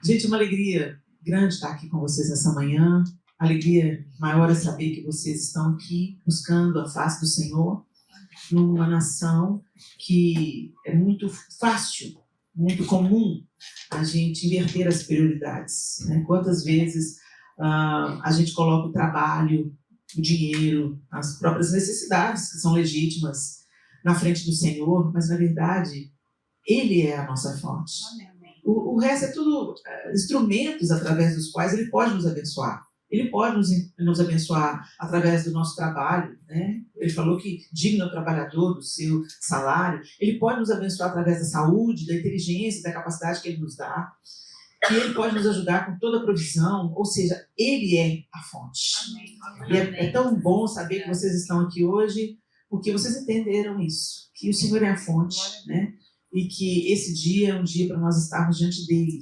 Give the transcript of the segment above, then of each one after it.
Gente, é uma alegria grande estar aqui com vocês nessa manhã. A alegria maior é saber que vocês estão aqui buscando a face do Senhor numa nação que é muito fácil, muito comum a gente inverter as prioridades, né? Quantas vezes a gente coloca o trabalho, o dinheiro, as próprias necessidades que são legítimas na frente do Senhor, mas na verdade Ele é a nossa fonte. O resto é tudo instrumentos através dos quais Ele pode nos abençoar. Ele pode nos abençoar através do nosso trabalho, né? Ele falou que digno é o trabalhador do seu salário. Ele pode nos abençoar através da saúde, da inteligência, da capacidade que Ele nos dá. E Ele pode nos ajudar com toda a provisão, ou seja, Ele é a fonte. E é tão bom saber que vocês estão aqui hoje, porque vocês entenderam isso, que o Senhor é a fonte, né? E que esse dia é um dia para nós estarmos diante dEle.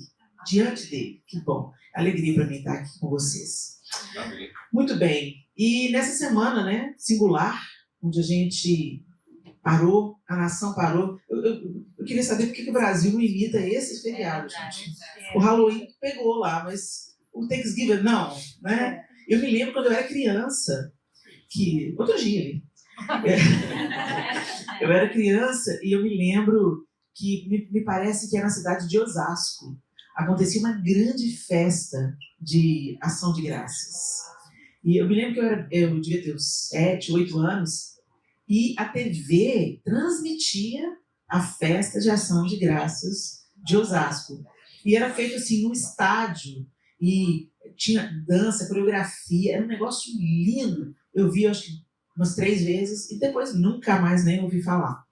Que bom. Alegria para mim estar aqui com vocês. Amém. Muito bem. E nessa semana, né, singular, onde a gente parou, a nação parou, eu queria saber por que o Brasil não imita esse feriado, gente. O Halloween pegou lá, mas o Thanksgiving não, né? Eu me lembro quando eu era criança, que outro dia, eu era criança e eu me lembro que me parece que era na cidade de Osasco. Acontecia uma grande festa de ação de graças. E eu me lembro que eu devia ter uns 7, 8 anos, e a TV transmitia a festa de ação de graças de Osasco. E era feito assim num estádio, e tinha dança, coreografia, era um negócio lindo. Eu vi, acho que umas 3 vezes, e depois nunca mais nem ouvi falar.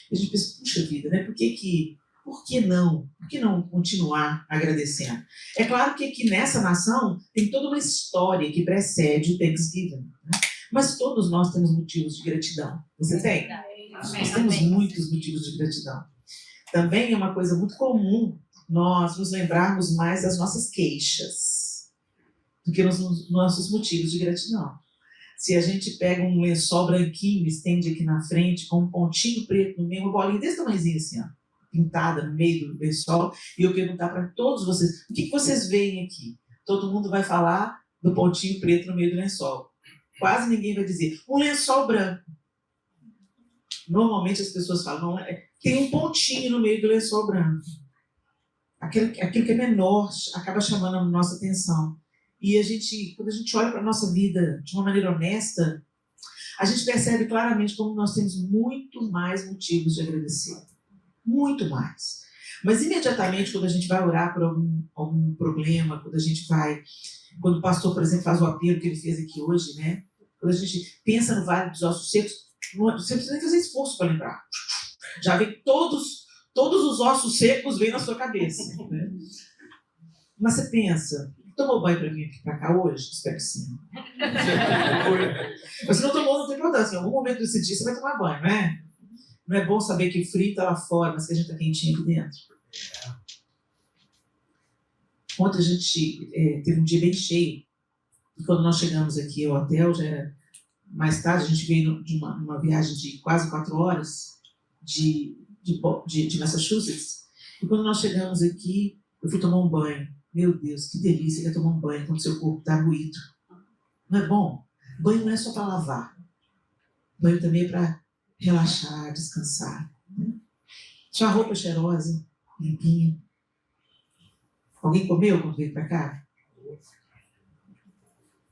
E a gente pensa, puxa vida, né? Por que não? Por que não continuar agradecendo? É claro que aqui nessa nação tem toda uma história que precede o Thanksgiving, né? Mas todos nós temos motivos de gratidão. Você tem? Nós temos muitos motivos de gratidão. Também é uma coisa muito comum nós nos lembrarmos mais das nossas queixas do que nos nossos motivos de gratidão. Se a gente pega um lençol branquinho, estende aqui na frente, com um pontinho preto no meio, uma bolinha desse tamanhozinho assim, ó, pintada no meio do lençol, e eu perguntar para todos vocês, o que vocês veem aqui? Todo mundo vai falar do pontinho preto no meio do lençol. Quase ninguém vai dizer, um lençol branco. Normalmente as pessoas falam, não, tem um pontinho no meio do lençol branco. Aquilo que é menor acaba chamando a nossa atenção. E quando a gente olha para a nossa vida de uma maneira honesta, a gente percebe claramente como nós temos muito mais motivos de agradecer. Muito mais. Mas imediatamente, quando a gente vai orar por algum problema, quando o pastor, por exemplo, faz o apelo que ele fez aqui hoje, né? Quando a gente pensa no Vale dos Ossos Secos, você não precisa nem fazer esforço para lembrar. Já vem todos os ossos secos vêm na sua cabeça. Né? Mas você pensa, tomou banho para vir aqui para cá hoje? Espero que sim. Mas se não tomou, não tem importância. Em algum momento desse dia você vai tomar banho, né? Não é bom saber que frio está lá fora, mas que a gente está quentinho aqui dentro. Ontem a gente teve um dia bem cheio. E quando nós chegamos aqui ao hotel, já era mais tarde, a gente veio de uma viagem de quase 4 horas de Massachusetts. E quando nós chegamos aqui, eu fui tomar um banho. Meu Deus, que delícia que é tomar um banho quando seu corpo está moído. Não é bom? Banho não é só para lavar. Banho também é para relaxar, descansar. Né? Sua roupa cheirosa, limpinha. Alguém comeu quando veio para cá?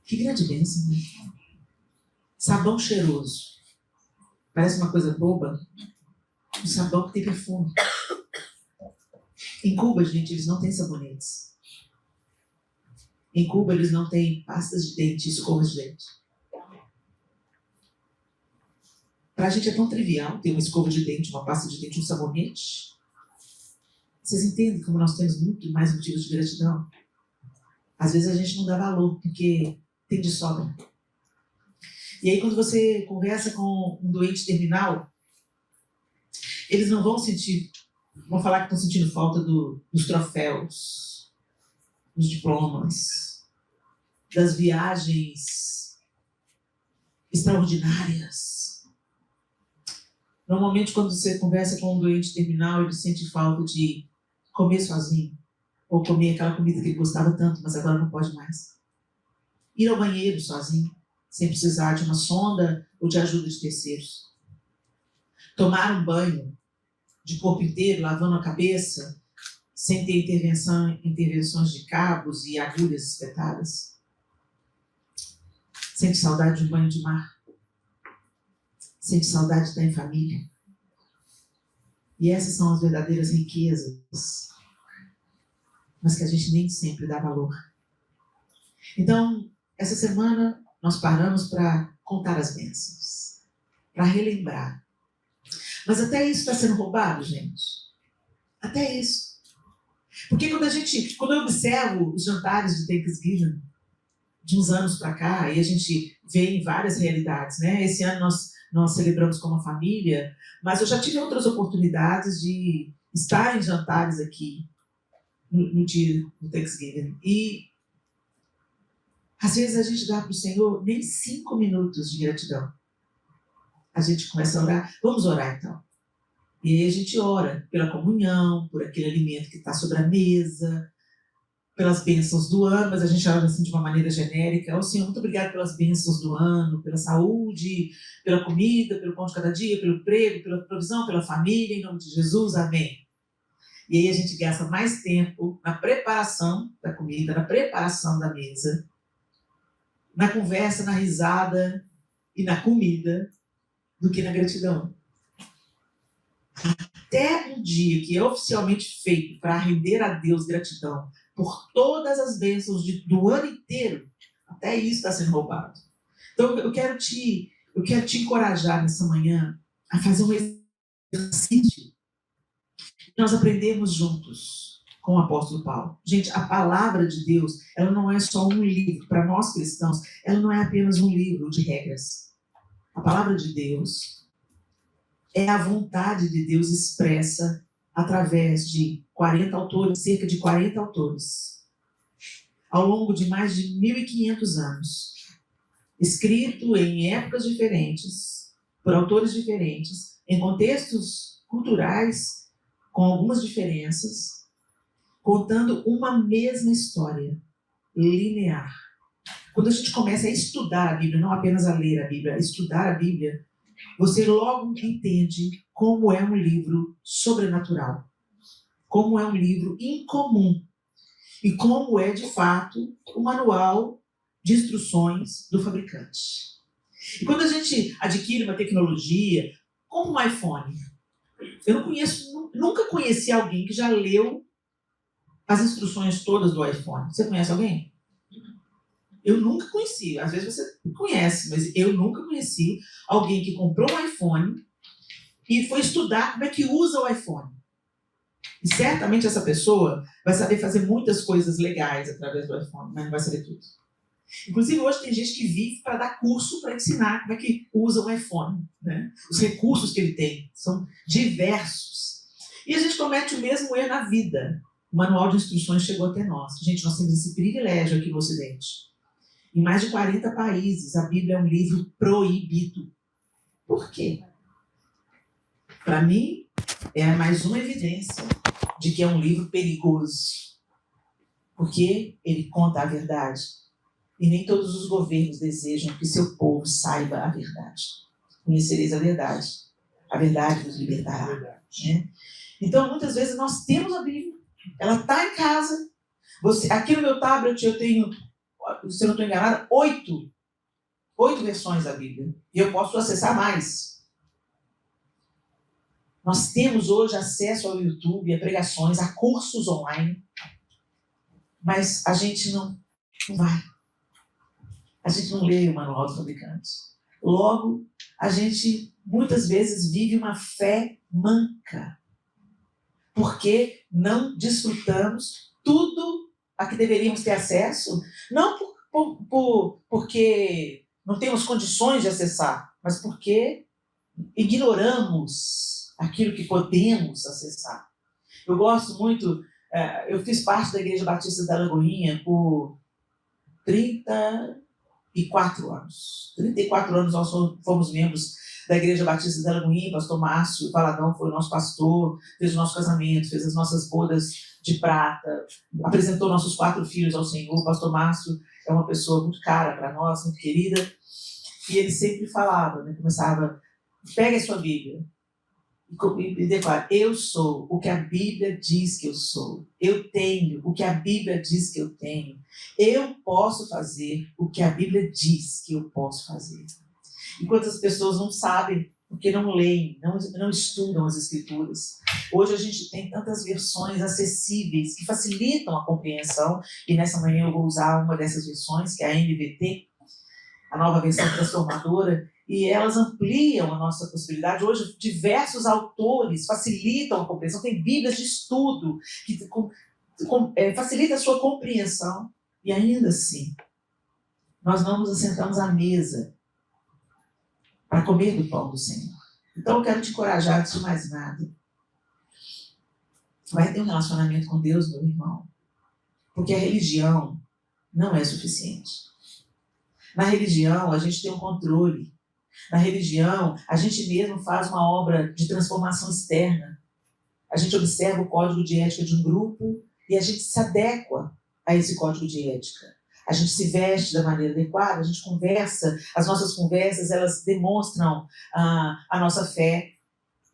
Que grande bênção, né? Sabão cheiroso. Parece uma coisa boba. Um sabão que tem perfume. Em Cuba, gente, eles não têm sabonetes. Em Cuba, eles não têm pastas de dente, escovas de dente. Para a gente é tão trivial ter uma escova de dente, uma pasta de dente, um sabonete. Vocês entendem como nós temos muito mais motivos de gratidão? Às vezes a gente não dá valor, porque tem de sobra. E aí quando você conversa com um doente terminal, eles não vão falar que estão sentindo falta dos troféus, dos diplomas, das viagens extraordinárias. Normalmente, quando você conversa com um doente terminal, ele sente falta de comer sozinho, ou comer aquela comida que ele gostava tanto, mas agora não pode mais. Ir ao banheiro sozinho, sem precisar de uma sonda ou de ajuda de terceiros. Tomar um banho de corpo inteiro, lavando a cabeça, sem ter intervenções de cabos e agulhas espetadas. Sente saudade de um banho de mar. Sente saudade de estar em família. E essas são as verdadeiras riquezas, mas que a gente nem sempre dá valor. Então, essa semana, nós paramos para contar as bênçãos, para relembrar. Mas até isso está sendo roubado, gente. Até isso. Porque quando eu observo os jantares de Thanksgiving, de uns anos para cá, e a gente vê em várias realidades, né? Esse ano nós celebramos como família, mas eu já tive outras oportunidades de estar em jantares aqui no dia do Thanksgiving. E às vezes a gente dá para o Senhor nem 5 minutos de gratidão. A gente começa a orar. Vamos orar então. E aí a gente ora pela comunhão, por aquele alimento que está sobre a mesa, pelas bênçãos do ano, mas a gente ora assim de uma maneira genérica. Ô Senhor, muito obrigado pelas bênçãos do ano, pela saúde, pela comida, pelo pão de cada dia, pelo emprego, pela provisão, pela família, em nome de Jesus, amém. E aí a gente gasta mais tempo na preparação da comida, na preparação da mesa, na conversa, na risada e na comida, do que na gratidão. Até um dia que é oficialmente feito para render a Deus gratidão por todas as bênçãos do ano inteiro, até isso está sendo roubado. Então eu quero te encorajar nessa manhã a fazer um exercício. Nós aprendemos juntos com o apóstolo Paulo. Gente, a palavra de Deus, ela não é só um livro. Para nós cristãos, ela não é apenas um livro de regras. A palavra de Deus é a vontade de Deus expressa através de 40 autores, cerca de 40 autores, ao longo de mais de 1.500 anos, escrito em épocas diferentes, por autores diferentes, em contextos culturais, com algumas diferenças, contando uma mesma história, linear. Quando a gente começa a estudar a Bíblia, não apenas a ler a Bíblia, a estudar a Bíblia, você logo entende como é um livro sobrenatural, como é um livro incomum e como é, de fato, o manual de instruções do fabricante. E quando a gente adquire uma tecnologia, como um iPhone, eu nunca conheci alguém que já leu as instruções todas do iPhone. Você conhece alguém? Eu nunca conheci, às vezes você conhece, mas eu nunca conheci alguém que comprou um iPhone e foi estudar como é que usa o iPhone. E certamente essa pessoa vai saber fazer muitas coisas legais através do iPhone, mas não vai saber tudo. Inclusive, hoje tem gente que vive para dar curso para ensinar como é que usa o iPhone, né? Os recursos que ele tem são diversos. E a gente comete o mesmo erro na vida. O manual de instruções chegou até nós. Gente, nós temos esse privilégio aqui no Ocidente. Em mais de 40 países, a Bíblia é um livro proibido. Por quê? Para mim, é mais uma evidência de que é um livro perigoso. Porque ele conta a verdade. E nem todos os governos desejam que seu povo saiba a verdade. Conhecereis a verdade vos libertará. Né? Então, muitas vezes, nós temos a Bíblia. Ela está em casa. Aqui no meu tablet eu tenho, se eu não estou enganada, 8 versões da Bíblia. E eu posso acessar mais. Nós temos hoje acesso ao YouTube, a pregações, a cursos online. Mas a gente não vai. A gente não lê o manual do fabricante. Logo, a gente muitas vezes vive uma fé manca. Porque não desfrutamos tudo a que deveríamos ter acesso, não porque não temos condições de acessar, mas porque ignoramos aquilo que podemos acessar. Eu gosto muito, eu fiz parte da Igreja Batista da Lagoinha por 34 anos. 34 anos nós fomos membros da Igreja Batista da Lagoinha. Pastor Márcio Valadão foi o nosso pastor, fez o nosso casamento, fez as nossas bodas de prata, apresentou nossos 4 filhos ao Senhor. O pastor Márcio é uma pessoa muito cara para nós, muito querida, e ele sempre falava, né, começava, pega a sua Bíblia e declara: eu sou o que a Bíblia diz que eu sou, eu tenho o que a Bíblia diz que eu tenho, eu posso fazer o que a Bíblia diz que eu posso fazer. E quantas pessoas não sabem, porque não leem, não estudam as Escrituras. Hoje a gente tem tantas versões acessíveis que facilitam a compreensão, e nessa manhã eu vou usar uma dessas versões, que é a NVT, a nova versão transformadora, e elas ampliam a nossa possibilidade. Hoje, diversos autores facilitam a compreensão, tem bíblias de estudo que facilita a sua compreensão, e ainda assim, nós não nos assentamos à mesa para comer do pão do Senhor. Então eu quero te encorajar, antes de mais nada, vai ter um relacionamento com Deus, meu irmão, porque a religião não é suficiente. Na religião a gente tem um controle. Na religião a gente mesmo faz uma obra de transformação externa. A gente observa o código de ética de um grupo e a gente se adequa a esse código de ética. A gente se veste da maneira adequada, a gente conversa, as nossas conversas, elas demonstram a nossa fé,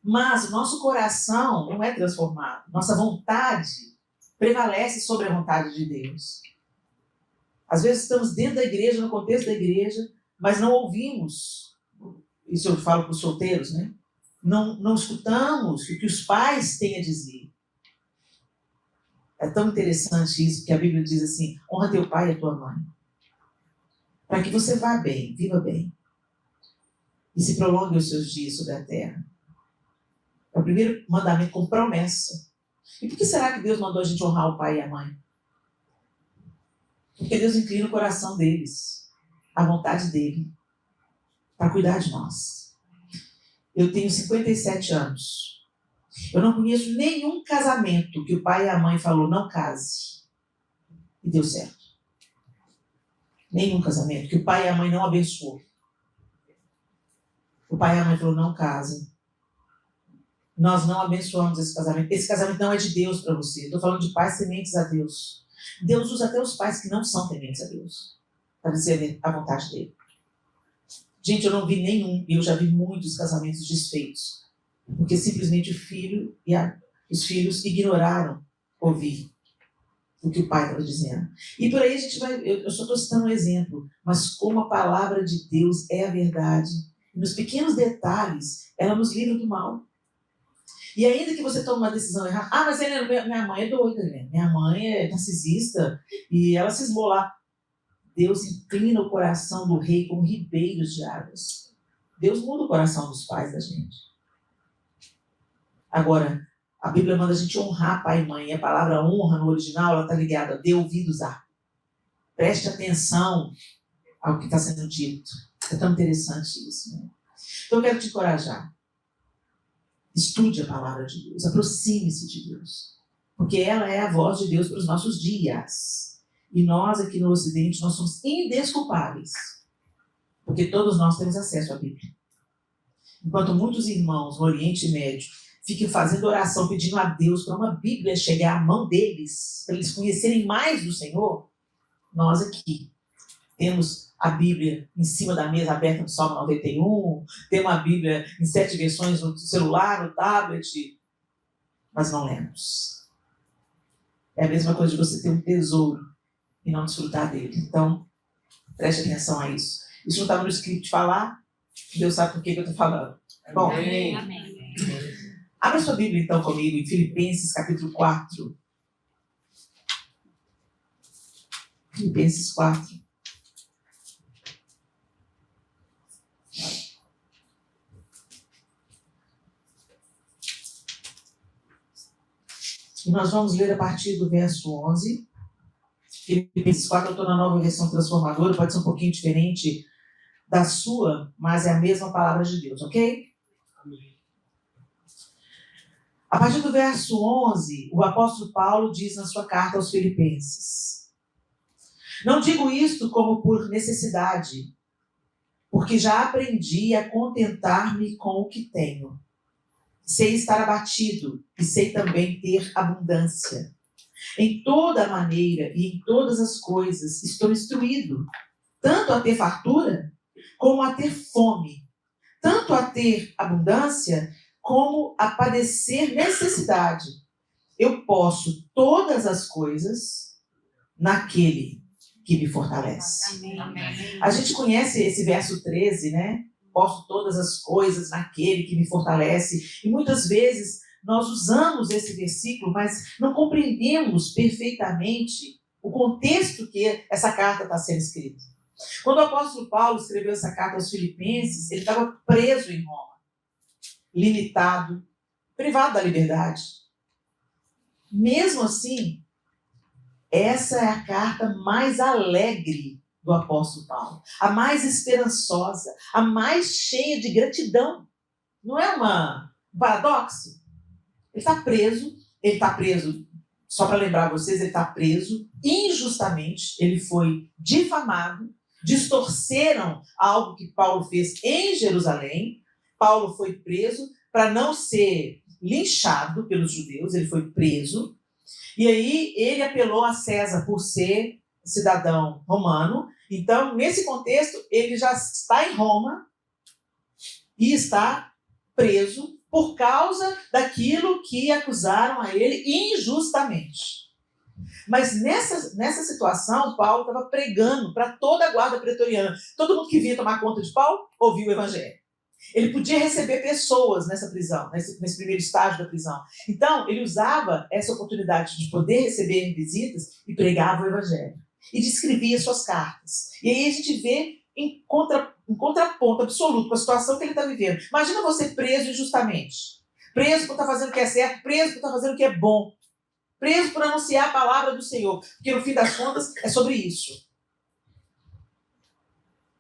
mas o nosso coração não é transformado, nossa vontade prevalece sobre a vontade de Deus. Às vezes estamos dentro da igreja, no contexto da igreja, mas não ouvimos, isso eu falo para os solteiros, né? Não escutamos o que os pais têm a dizer. É tão interessante isso, que a Bíblia diz assim: honra teu pai e a tua mãe, para que você vá bem, viva bem, e se prolongue os seus dias sobre a terra. É o primeiro mandamento com promessa. E por que será que Deus mandou a gente honrar o pai e a mãe? Porque Deus inclina o coração deles, a vontade dele, para cuidar de nós. Eu tenho 57 anos. Eu não conheço nenhum casamento que o pai e a mãe falou: não case, e deu certo. Nenhum casamento que o pai e a mãe não abençoou. O pai e a mãe falou: não casem. Nós não abençoamos esse casamento. Esse casamento não é de Deus para você. Estou falando de pais tementes a Deus. Deus usa até os pais que não são tementes a Deus para dizer a vontade dele. Gente, eu não vi nenhum, e eu já vi muitos casamentos desfeitos, porque simplesmente o filho e os filhos ignoraram ouvir o que o pai estava dizendo. E por aí a gente vai, eu só estou citando um exemplo, mas como a palavra de Deus é a verdade, nos pequenos detalhes, ela nos livra do mal. E ainda que você tome uma decisão errada, mas minha mãe é doida, né? Minha mãe é narcisista, e ela cismou lá. Deus inclina o coração do rei como ribeiros de águas. Deus muda o coração dos pais da gente. Agora, a Bíblia manda a gente honrar pai e mãe. E a palavra honra no original, ela está ligada a dê ouvidos a. Preste atenção ao que está sendo dito. É tão interessante isso, né? Então eu quero te encorajar. Estude a palavra de Deus. Aproxime-se de Deus. Porque ela é a voz de Deus para os nossos dias. E nós aqui no Ocidente, nós somos indesculpáveis. Porque todos nós temos acesso à Bíblia. Enquanto muitos irmãos no Oriente Médio ficam fazendo oração, pedindo a Deus para uma Bíblia chegar à mão deles, para eles conhecerem mais do Senhor, nós aqui temos a Bíblia em cima da mesa aberta no Salmo 91, temos a Bíblia em 7 versões no celular, no tablet, mas não lemos. É a mesma coisa de você ter um tesouro e não desfrutar dele. Então, preste atenção a isso. Isso não estava no script falar, Deus sabe por que eu estou falando. Bom, Amém. Abra sua Bíblia então comigo em Filipenses capítulo 4. Filipenses 4. E nós vamos ler a partir do verso 11. Filipenses 4, eu estou na nova versão transformadora, pode ser um pouquinho diferente da sua, mas é a mesma palavra de Deus, ok? Amém. A partir do verso 11, o apóstolo Paulo diz na sua carta aos Filipenses: não digo isto como por necessidade, porque já aprendi a contentar-me com o que tenho. Sei estar abatido e sei também ter abundância. Em toda maneira e em todas as coisas estou instruído, tanto a ter fartura como a ter fome, tanto a ter abundância como a padecer necessidade. Eu posso todas as coisas naquele que me fortalece. Amém. A gente conhece esse verso 13, né? Posso todas as coisas naquele que me fortalece. E muitas vezes nós usamos esse versículo, mas não compreendemos perfeitamente o contexto que essa carta está sendo escrita. Quando o apóstolo Paulo escreveu essa carta aos Filipenses, ele estava preso em Roma, limitado, privado da liberdade. Mesmo assim, essa é a carta mais alegre do apóstolo Paulo, a mais esperançosa, a mais cheia de gratidão. Não é um paradoxo? Ele está preso, só para lembrar vocês, ele está preso injustamente, ele foi difamado, distorceram algo que Paulo fez em Jerusalém. Paulo foi preso para não ser linchado pelos judeus, ele foi preso. E aí ele apelou a César por ser cidadão romano. Então, nesse contexto, ele já está em Roma e está preso por causa daquilo que acusaram a ele injustamente. Mas nessa situação, Paulo estava pregando para toda a guarda pretoriana. Todo mundo que vinha tomar conta de Paulo ouvia o evangelho. Ele podia receber pessoas nessa prisão, nesse primeiro estágio da prisão. Então, ele usava essa oportunidade de poder receber visitas e pregava o evangelho. E descrevia suas cartas. E aí a gente vê em contraponto absoluto com a situação que ele está vivendo. Imagina você preso injustamente. Preso por estar fazendo o que é certo, preso por estar fazendo o que é bom. Preso por anunciar a palavra do Senhor. Porque no fim das contas é sobre isso.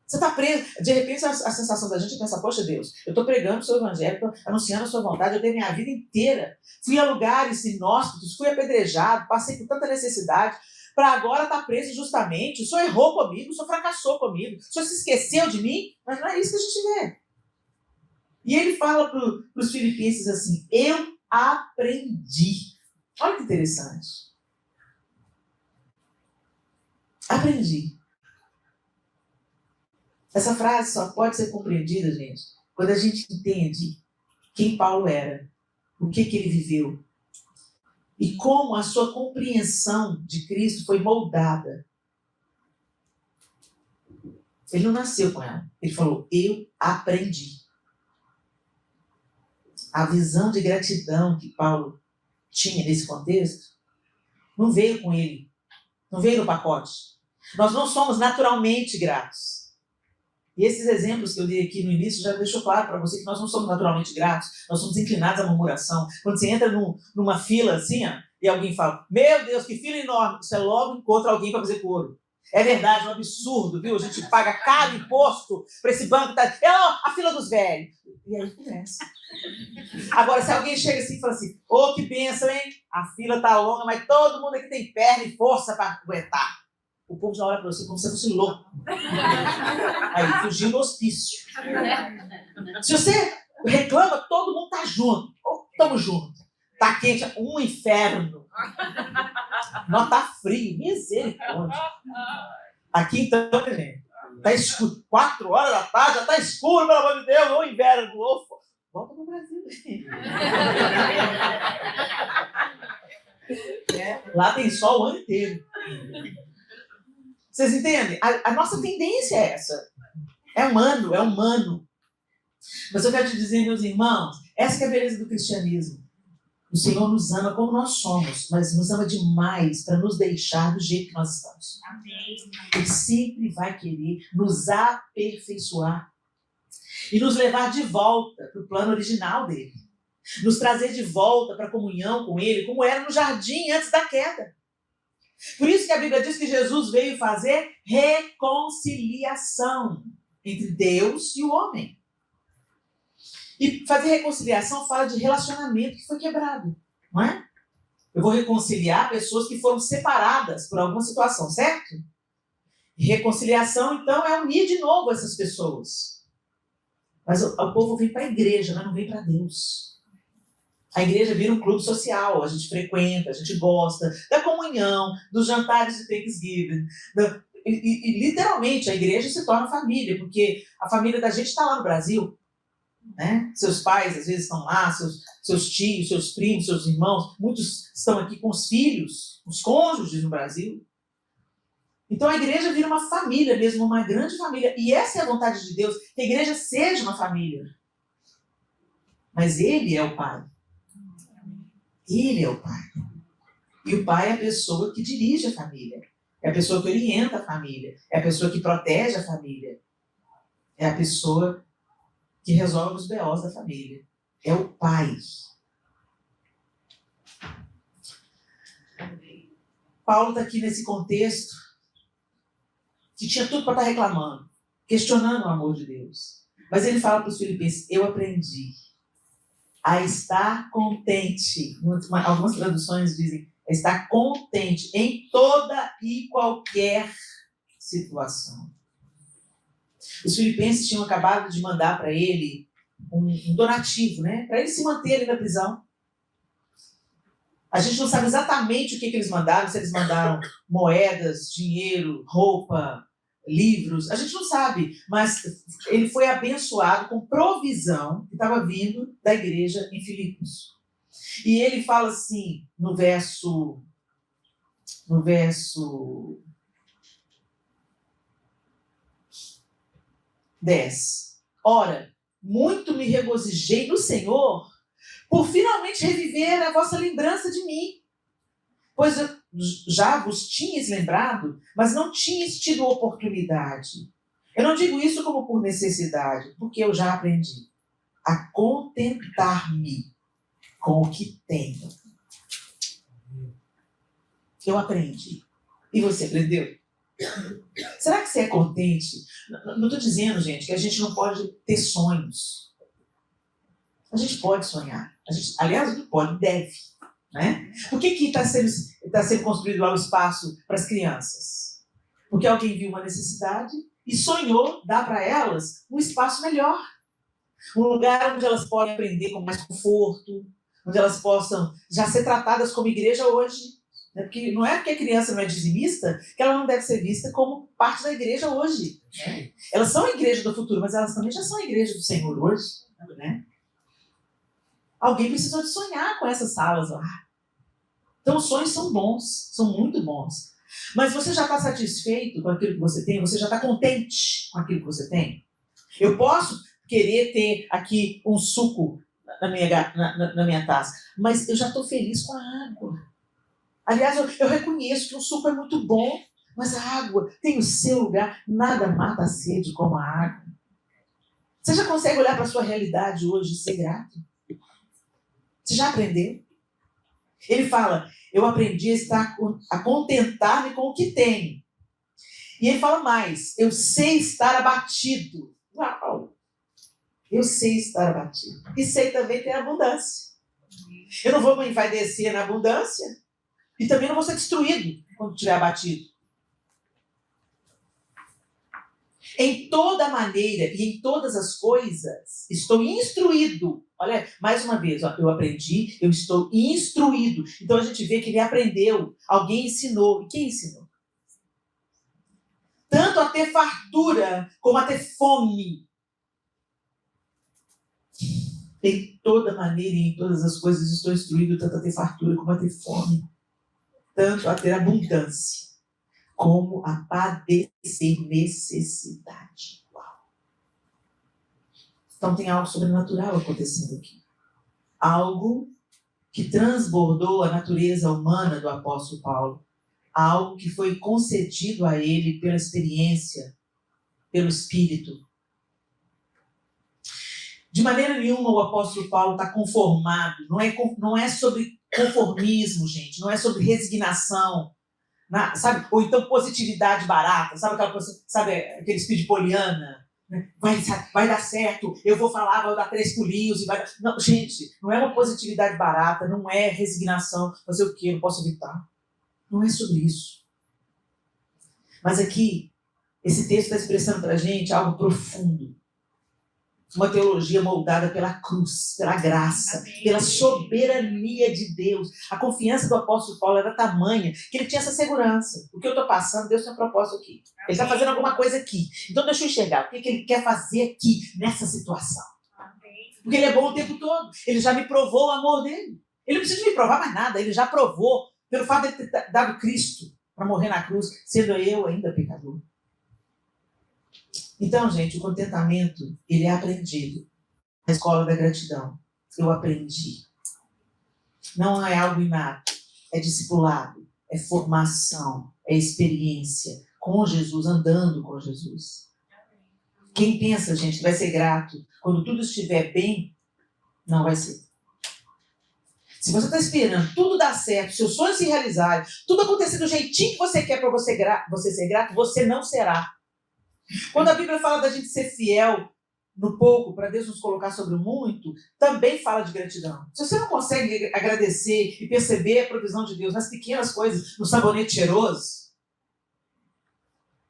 Você está preso. De repente a sensação da gente é pensar, poxa Deus, eu estou pregando o seu evangelho, estou anunciando a sua vontade, eu dei minha vida inteira. Fui a lugares inóspitos, fui apedrejado, passei por tanta necessidade, para agora estar preso injustamente. O senhor errou comigo, o senhor fracassou comigo, o senhor se esqueceu de mim, mas não é isso que a gente vê. E ele fala para os filipenses assim, eu aprendi. Olha que interessante. Aprendi. Essa frase só pode ser compreendida, gente, quando a gente entende quem Paulo era, o que ele viveu e como a sua compreensão de Cristo foi moldada. Ele não nasceu com ela. Ele falou, eu aprendi. A visão de gratidão que Paulo tinha nesse contexto não veio com ele, não veio no pacote. Nós não somos naturalmente gratos. E esses exemplos que eu dei aqui no início já deixou claro para você que nós não somos naturalmente gratos, nós somos inclinados à murmuração. Quando você entra numa fila assim, ó, e alguém fala, meu Deus, que fila enorme, você logo encontra alguém para fazer coro. É verdade, é um absurdo, viu? A gente paga caro imposto para esse banco. É a fila dos velhos. E aí começa. Agora, se alguém chega assim e fala assim, ô, que bênção, hein? A fila tá longa, mas todo mundo aqui tem perna e força para aguentar. O povo já olha para você como se fosse louco. Aí, fugindo do hospício. Se você reclama, todo mundo tá junto. Estamos juntos. Tá quente, um inferno. Não, tá frio, misericórdia. Aqui então, gente, tá escuro. 4 horas da tarde, já tá escuro, pelo amor de Deus, ou inverno, ou... Volta pro Brasil. Lá tem sol o ano inteiro. Vocês entendem? A nossa tendência é essa. É humano. Mas eu quero te dizer, meus irmãos, essa que é a beleza do cristianismo. O Senhor nos ama como nós somos, mas nos ama demais para nos deixar do jeito que nós estamos. Amém. Ele sempre vai querer nos aperfeiçoar e nos levar de volta para o plano original dele. Nos trazer de volta para a comunhão com ele, como era no jardim antes da queda. Por isso que a Bíblia diz que Jesus veio fazer reconciliação entre Deus e o homem. E fazer reconciliação fala de relacionamento que foi quebrado, não é? Eu vou reconciliar pessoas que foram separadas por alguma situação, certo? Reconciliação, então, é unir de novo essas pessoas. Mas o povo vem para a igreja, mas não vem para Deus. A igreja vira um clube social, a gente frequenta, a gente gosta da comunhão, dos jantares de Thanksgiving. E literalmente a igreja se torna família, porque a família da gente está lá no Brasil, né? Seus pais às vezes estão lá, seus tios, seus primos, seus irmãos, muitos estão aqui com os filhos, os cônjuges no Brasil. Então a igreja vira uma família mesmo, uma grande família. E essa é a vontade de Deus, que a igreja seja uma família. Mas Ele é o Pai. Ele é o Pai. E o pai é a pessoa que dirige a família. É a pessoa que orienta a família. É a pessoa que protege a família. É a pessoa que resolve os BOs da família. É o pai. Paulo está aqui nesse contexto que tinha tudo para estar reclamando, questionando o amor de Deus. Mas ele fala para os filipenses, eu aprendi a estar contente. Algumas traduções dizem, a estar contente em toda e qualquer situação. Os filipenses tinham acabado de mandar para ele um donativo, né? Para ele se manter ali na prisão. A gente não sabe exatamente o que eles mandaram, se eles mandaram moedas, dinheiro, roupa, livros, a gente não sabe, mas ele foi abençoado com provisão que estava vindo da igreja em Filipos. E ele fala assim, no verso 10. Ora, muito me regozijei no Senhor por finalmente reviver a vossa lembrança de mim. Pois eu já vos tinhas lembrado, mas não tinhas tido oportunidade. Eu não digo isso como por necessidade, porque eu já aprendi a contentar-me com o que tenho. Eu aprendi. E você aprendeu? Será que você é contente? Não estou dizendo, gente, que a gente não pode ter sonhos. A gente pode sonhar. Aliás, a gente pode, deve. Né? Por que está sendo construído lá o espaço para as crianças? Porque alguém viu uma necessidade e sonhou dar para elas um espaço melhor. Um lugar onde elas podem aprender com mais conforto, onde elas possam já ser tratadas como igreja hoje. Né? Porque não é porque a criança não é dizimista que ela não deve ser vista como parte da igreja hoje. Né? Elas são a igreja do futuro, mas elas também já são a igreja do Senhor hoje. Né? Alguém precisou de sonhar com essas salas lá. Então os sonhos são bons, são muito bons. Mas você já está satisfeito com aquilo que você tem? Você já está contente com aquilo que você tem? Eu posso querer ter aqui um suco na minha taça, mas eu já estou feliz com a água. Aliás, eu reconheço que o suco é muito bom, mas a água tem o seu lugar. Nada mata a sede como a água. Você já consegue olhar para a sua realidade hoje e ser grato? Você já aprendeu? Ele fala, eu aprendi a contentar-me com o que tenho. E ele fala mais, eu sei estar abatido. Uau! Eu sei estar abatido. E sei também ter abundância. Eu não vou me envaidecer na abundância e também não vou ser destruído quando estiver abatido. Em toda maneira e em todas as coisas, estou instruído. Olha, mais uma vez, ó, eu aprendi, eu estou instruído. Então a gente vê que ele aprendeu, alguém ensinou. E quem ensinou? Tanto a ter fartura, como a ter fome. Em toda maneira e em todas as coisas estou instruído, tanto a ter fartura, como a ter fome. Tanto a ter abundância, como a padecer necessidade. Então tem algo sobrenatural acontecendo aqui. Algo que transbordou a natureza humana do apóstolo Paulo. Algo que foi concedido a ele pela experiência, pelo Espírito. De maneira nenhuma o apóstolo Paulo está conformado. Não é sobre conformismo, gente. Não é sobre resignação. Sabe? Ou então positividade barata. Sabe aquele espírito de Poliana? Vai dar certo, eu vou falar, vai dar 3 pulinhos e vai dar... Não, gente, não é uma positividade barata, não é resignação, fazer o quê? Não posso evitar. Não é sobre isso. Mas aqui, esse texto está expressando para a gente algo profundo. Uma teologia moldada pela cruz, pela graça, pela soberania de Deus. A confiança do apóstolo Paulo era tamanha que ele tinha essa segurança. O que eu estou passando, Deus tem um propósito aqui. Ele está fazendo alguma coisa aqui. Então deixa eu enxergar o que ele quer fazer aqui, nessa situação. Porque ele é bom o tempo todo. Ele já me provou o amor dele. Ele não precisa me provar mais nada. Ele já provou pelo fato de ter dado Cristo para morrer na cruz, sendo eu ainda pecador. Então, gente, o contentamento, ele é aprendido na escola da gratidão. Eu aprendi. Não é algo inato, é discipulado, é formação, é experiência com Jesus, andando com Jesus. Quem pensa, gente, que vai ser grato quando tudo estiver bem, não vai ser. Se você está esperando tudo dar certo, seus sonhos se realizarem, tudo acontecer do jeitinho que você quer para você ser grato, você não será. Quando a Bíblia fala da gente ser fiel no pouco, para Deus nos colocar sobre o muito, também fala de gratidão. Se você não consegue agradecer e perceber a provisão de Deus nas pequenas coisas, no sabonete cheiroso,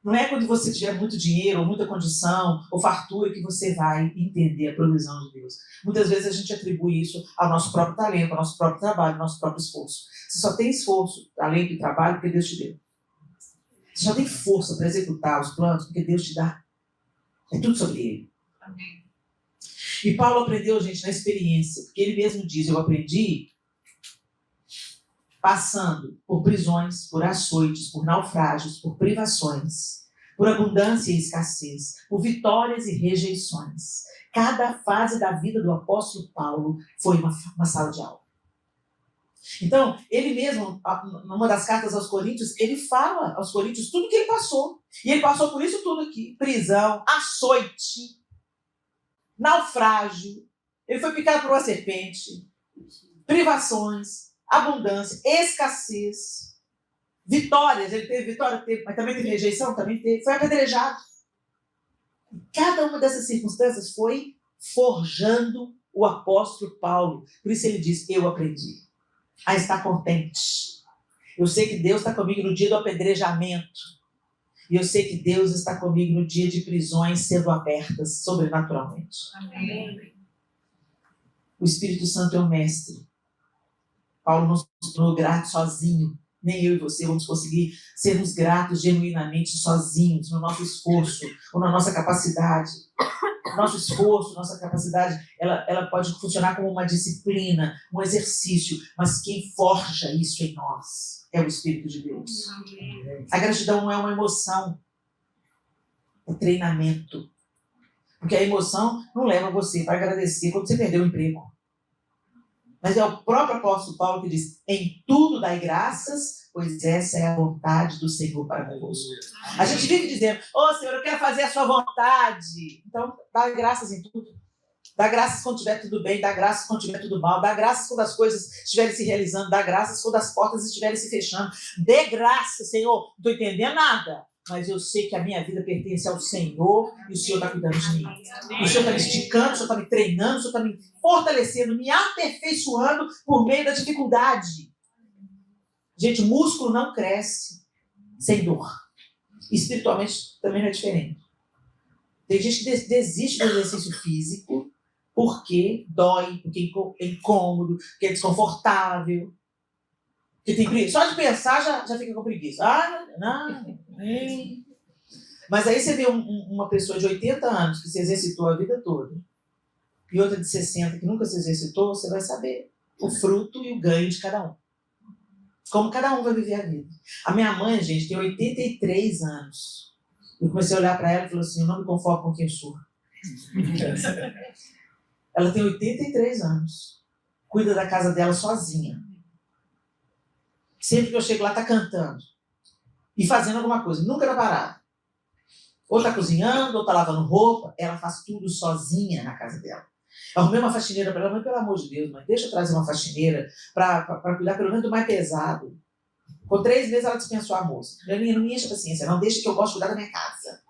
não é quando você tiver muito dinheiro, ou muita condição, ou fartura, que você vai entender a provisão de Deus. Muitas vezes a gente atribui isso ao nosso próprio talento, ao nosso próprio trabalho, ao nosso próprio esforço. Você só tem esforço, talento e trabalho porque Deus te deu. Você só tem força para executar os planos porque Deus te dá. É tudo sobre Ele. Amém. E Paulo aprendeu, gente, na experiência, porque ele mesmo diz, eu aprendi passando por prisões, por açoites, por naufrágios, por privações, por abundância e escassez, por vitórias e rejeições. Cada fase da vida do apóstolo Paulo foi uma sala de aula. Então, ele mesmo, numa das cartas aos Coríntios, ele fala aos Coríntios tudo que ele passou. E ele passou por isso tudo aqui. Prisão, açoite, naufrágio, ele foi picado por uma serpente, privações, abundância, escassez, vitórias. Ele teve vitória, teve, mas também teve rejeição, também teve. Foi apedrejado. Cada uma dessas circunstâncias foi forjando o apóstolo Paulo. Por isso ele diz, eu aprendi a estar contente. Eu sei que Deus está comigo no dia do apedrejamento. E eu sei que Deus está comigo no dia de prisões sendo abertas sobrenaturalmente. Amém. O Espírito Santo é o mestre. Paulo não se tornou grato sozinho. Nem eu e você vamos conseguir sermos gratos genuinamente sozinhos, no nosso esforço ou na nossa capacidade. Nosso esforço, nossa capacidade, ela pode funcionar como uma disciplina, um exercício, mas quem forja isso em nós é o Espírito de Deus. A gratidão não é uma emoção, é treinamento. Porque a emoção não leva você para agradecer quando você perdeu o emprego. Mas é o próprio apóstolo Paulo que diz, em tudo dai graças, pois essa é a vontade do Senhor para convosco. A gente vive dizendo, Senhor, eu quero fazer a sua vontade. Então, dá graças em tudo. Dá graças quando estiver tudo bem, dá graças quando estiver tudo mal, dá graças quando as coisas estiverem se realizando, dá graças quando as portas estiverem se fechando. Dê graça, Senhor. Não estou entendendo nada, mas eu sei que a minha vida pertence ao Senhor e o Senhor está cuidando de mim. O Senhor está me esticando, o Senhor está me treinando, o Senhor está me fortalecendo, me aperfeiçoando por meio da dificuldade. Gente, o músculo não cresce sem dor. Espiritualmente também não é diferente. Tem gente que desiste do exercício físico porque dói, porque é incômodo, porque é desconfortável. Porque tem preguiça. Só de pensar já fica com preguiça. Não. Mas aí você vê uma pessoa de 80 anos que se exercitou a vida toda e outra de 60 que nunca se exercitou, você vai saber o fruto e o ganho de cada um. Como cada um vai viver a vida. A minha mãe, gente, tem 83 anos. Eu comecei a olhar para ela e falei assim, eu não me conformo com quem eu sou. Ela tem 83 anos. Cuida da casa dela sozinha. Sempre que eu chego lá, está cantando. E fazendo alguma coisa. Nunca está parada. Ou está cozinhando, ou está lavando roupa. Ela faz tudo sozinha na casa dela. Eu arrumei uma faxineira para ela, mas pelo amor de Deus, mas deixa eu trazer uma faxineira para cuidar pelo menos do mais pesado. Com 3 meses ela dispensou a moça. Não me enche a paciência, não deixa que eu possa cuidar da minha casa.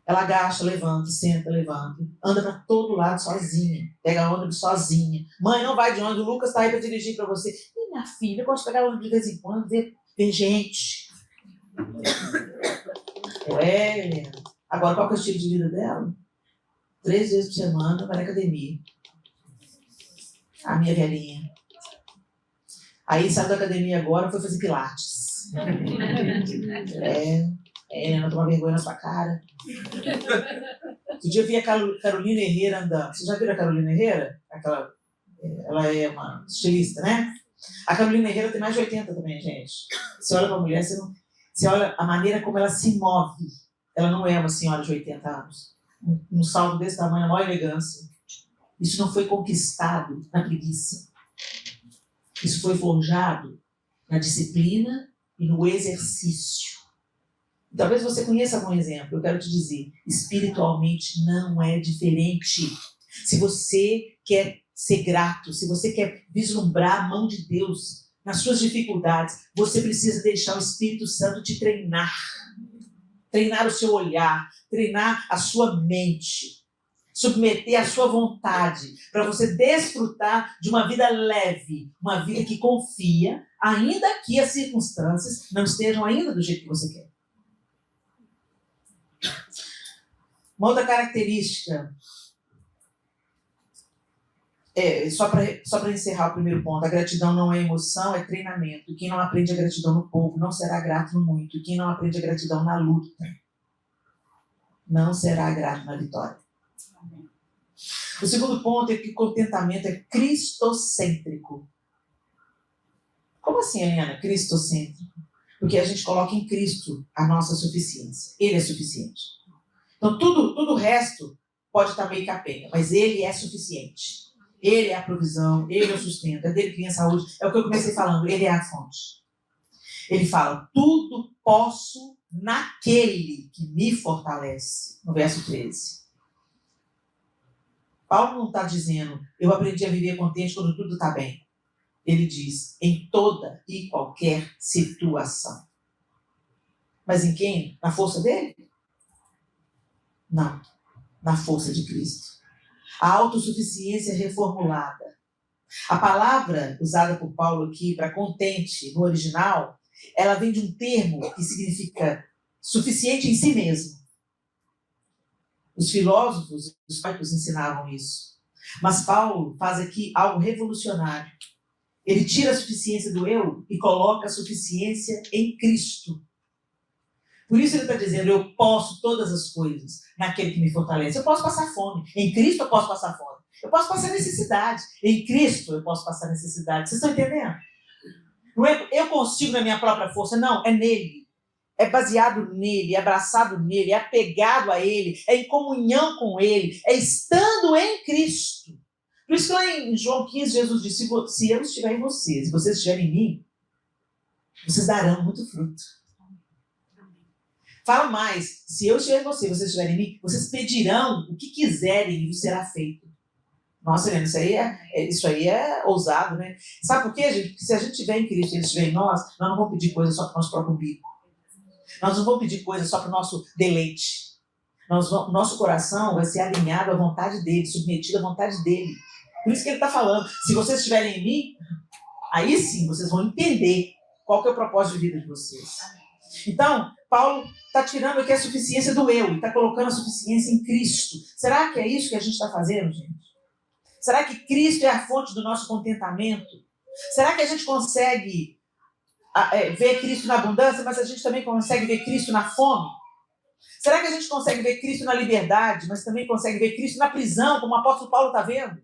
Ela agacha, levanta, senta, levanta. Anda para todo lado sozinha. Pega ônibus sozinha. Mãe, não vai de ônibus, o Lucas está aí para dirigir para você. E minha filha, eu gosto de pegar ônibus de vez em quando, ver gente. Helena. Agora, qual que é o estilo de vida dela? 3 vezes por semana vai na academia. A minha velhinha. Aí saiu da academia agora, foi fazer pilates. Não toma vergonha na sua cara. Outro dia eu vi a Carolina Herrera andando. Vocês já viram a Carolina Herrera? Ela é uma estilista, né? A Carolina Herrera tem mais de 80 também, gente. Você olha para a mulher, você olha a maneira como ela se move. Ela não é uma senhora de 80 anos. Um salto desse tamanho, a maior elegância. Isso não foi conquistado na preguiça. Isso foi forjado na disciplina e no exercício. Talvez você conheça algum exemplo. Eu quero te dizer, espiritualmente não é diferente. Se você quer ser grato, se você quer vislumbrar a mão de Deus nas suas dificuldades, você precisa deixar o Espírito Santo te treinar. Treinar o seu olhar, treinar a sua mente, submeter a sua vontade, para você desfrutar de uma vida leve, uma vida que confia, ainda que as circunstâncias não estejam ainda do jeito que você quer. Uma outra característica, só para encerrar o primeiro ponto, a gratidão não é emoção, é treinamento. E quem não aprende a gratidão no pouco não será grato no muito. E quem não aprende a gratidão na luta não será grato na vitória. O segundo ponto é que o contentamento é cristocêntrico. Como assim, Eliana? Cristocêntrico? Porque a gente coloca em Cristo a nossa suficiência. Ele é suficiente. Então, tudo o resto pode estar meio capenga, mas ele é suficiente. Ele é a provisão, ele é o sustento, é dele que vem a saúde. É o que eu comecei falando, ele é a fonte. Ele fala, tudo posso naquele que me fortalece. No verso 13. Paulo não está dizendo, eu aprendi a viver contente quando tudo está bem. Ele diz, em toda e qualquer situação. Mas em quem? Na força dele? Não, na força de Cristo. A autossuficiência reformulada. A palavra usada por Paulo aqui para contente no original, ela vem de um termo que significa suficiente em si mesmo. Os filósofos e os estoicos ensinavam isso. Mas Paulo faz aqui algo revolucionário. Ele tira a suficiência do eu e coloca a suficiência em Cristo. Por isso ele está dizendo, eu posso todas as coisas naquele que me fortalece. Eu posso passar fome. Em Cristo eu posso passar fome. Eu posso passar necessidade. Em Cristo eu posso passar necessidade. Vocês estão entendendo? Não é eu consigo na minha própria força. Não, é nele. É baseado nele, é abraçado nele, é apegado a ele, é em comunhão com ele, é estando em Cristo. Por isso que lá em João 15, Jesus disse, se eu estiver em vocês e vocês estiverem em mim, vocês darão muito fruto. Fala mais, se eu estiver em você, vocês estiverem em mim, vocês pedirão o que quiserem e vos será feito. Nossa, Helena, isso aí é ousado, né? Sabe por quê, gente? Porque se a gente estiver em Cristo e ele estiver em nós não vamos pedir coisa só para o nosso próprio umbigo. Nós não vamos pedir coisa só para o nosso deleite. Nosso coração vai ser alinhado à vontade dele, submetido à vontade dele. Por isso que ele está falando, se vocês estiverem em mim, aí sim vocês vão entender qual que é o propósito de vida de vocês. Então, Paulo está tirando aqui a suficiência do eu e está colocando a suficiência em Cristo. Será que é isso que a gente está fazendo, gente? Será que Cristo é a fonte do nosso contentamento? Será que a gente consegue ver Cristo na abundância, mas a gente também consegue ver Cristo na fome? Será que a gente consegue ver Cristo na liberdade, mas também consegue ver Cristo na prisão, como o apóstolo Paulo está vendo?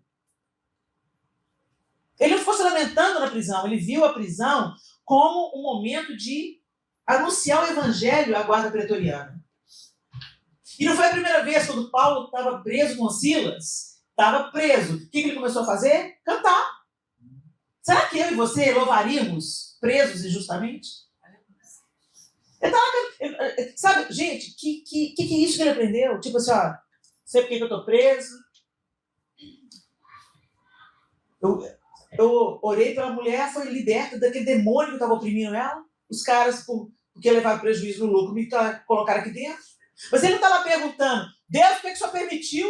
Ele não ficou se lamentando na prisão, ele viu a prisão como um momento de anunciar o evangelho à guarda pretoriana. E não foi a primeira vez, quando Paulo estava preso com Silas, estava preso. O que ele começou a fazer? Cantar. Será que eu e você louvaríamos presos injustamente? Ele tava, sabe, gente, que é isso que ele aprendeu? Tipo assim, ó, sei por que eu estou preso. Eu orei pela mulher, foi liberta daquele demônio que estava oprimindo ela. Os caras, porque levaram prejuízo no lucro, me colocaram aqui dentro. Mas ele não está lá perguntando, Deus, por que o Senhor permitiu?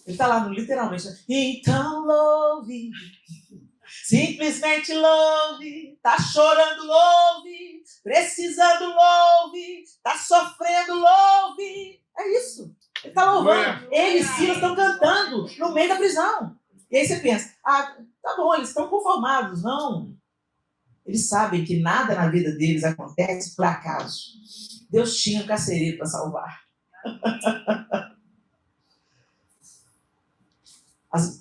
Ele está lá, literalmente. Então louve, simplesmente louve, está chorando, louve, precisando, louve, está sofrendo, louve. É isso. Ele está louvando. meio da prisão. E aí você pensa, tá bom, eles estão conformados. Não. Eles sabem que nada na vida deles acontece por acaso. Deus tinha um carcereiro para salvar.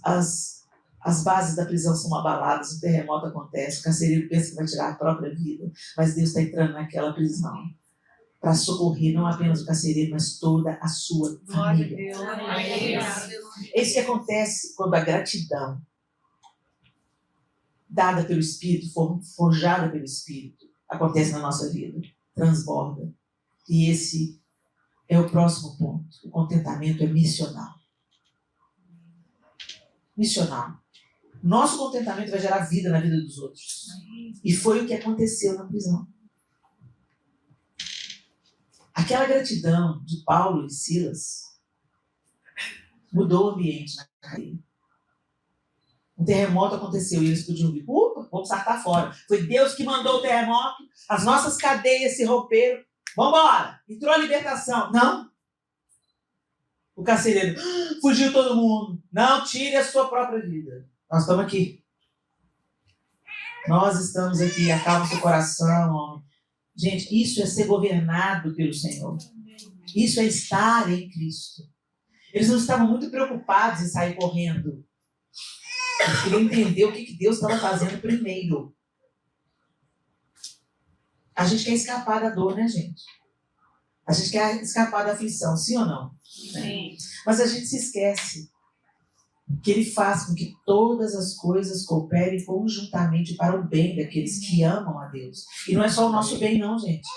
As bases da prisão são abaladas, um terremoto acontece, o carcereiro pensa que vai tirar a própria vida, mas Deus está entrando naquela prisão para socorrer não apenas o carcereiro, mas toda a sua família. É isso que acontece quando a gratidão dada pelo Espírito, forjada pelo Espírito, acontece na nossa vida, transborda. E esse é o próximo ponto. O contentamento é missional. Missional. Nosso contentamento vai gerar vida na vida dos outros. E foi o que aconteceu na prisão. Aquela gratidão de Paulo e Silas mudou o ambiente na cadeia. Um terremoto aconteceu e eles podiam vir. Vamos saltar fora. Foi Deus que mandou o terremoto, as nossas cadeias se romperam. Vamos embora. Entrou a libertação. Não. O carcereiro, fugiu todo mundo. Não, tire a sua própria vida. Nós estamos aqui. Nós estamos aqui. Acalma seu coração, homem. Gente, isso é ser governado pelo Senhor. Isso é estar em Cristo. Eles não estavam muito preocupados em sair correndo. Eles queriam entender o que Deus estava fazendo primeiro. A gente quer escapar da dor, né, gente? A gente quer escapar da aflição, sim ou não? Sim. Mas a gente se esquece que Ele faz com que todas as coisas cooperem conjuntamente para o bem daqueles que amam a Deus. E não é só o nosso bem, não, gente.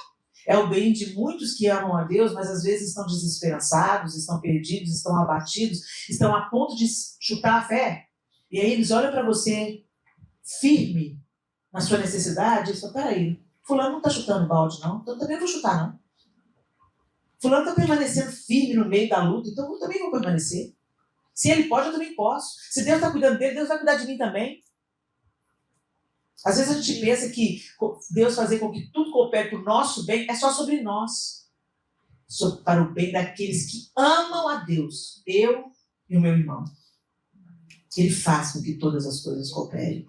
É o bem de muitos que amam a Deus, mas às vezes estão desesperançados, estão perdidos, estão abatidos, estão a ponto de chutar a fé. E aí eles olham para você firme na sua necessidade e falam, peraí, fulano não está chutando balde, não, então eu também não vou chutar, não. Fulano está permanecendo firme no meio da luta, então eu também vou permanecer. Se ele pode, eu também posso. Se Deus está cuidando dele, Deus vai cuidar de mim também. Às vezes a gente pensa que Deus fazer com que tudo coopere para o nosso bem é só sobre nós. Para o bem daqueles que amam a Deus. Eu e o meu irmão. Ele faz com que todas as coisas cooperem.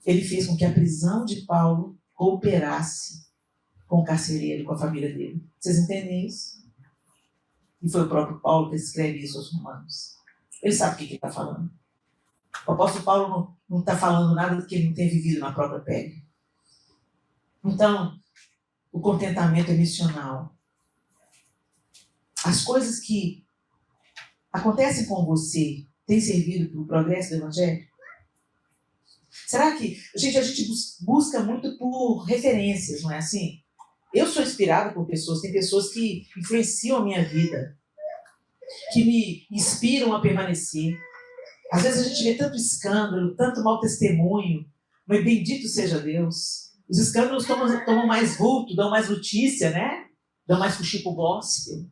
Ele fez com que a prisão de Paulo cooperasse com o carcereiro, com a família dele. Vocês entendem isso? E foi o próprio Paulo que escreve isso aos Romanos. Ele sabe o que ele está falando. O apóstolo Paulo não está falando nada do que ele não tem vivido na própria pele. Então, o contentamento é missional. As coisas que acontecem com você têm servido para o progresso do Evangelho? Será que... Gente, a gente busca muito por referências, não é assim? Eu sou inspirada por pessoas, tem pessoas que influenciam a minha vida, que me inspiram a permanecer. Às vezes a gente vê tanto escândalo, tanto mau testemunho, mas bendito seja Deus. Os escândalos tomam mais vulto, dão mais notícia, né? Dão mais fuxico gospel.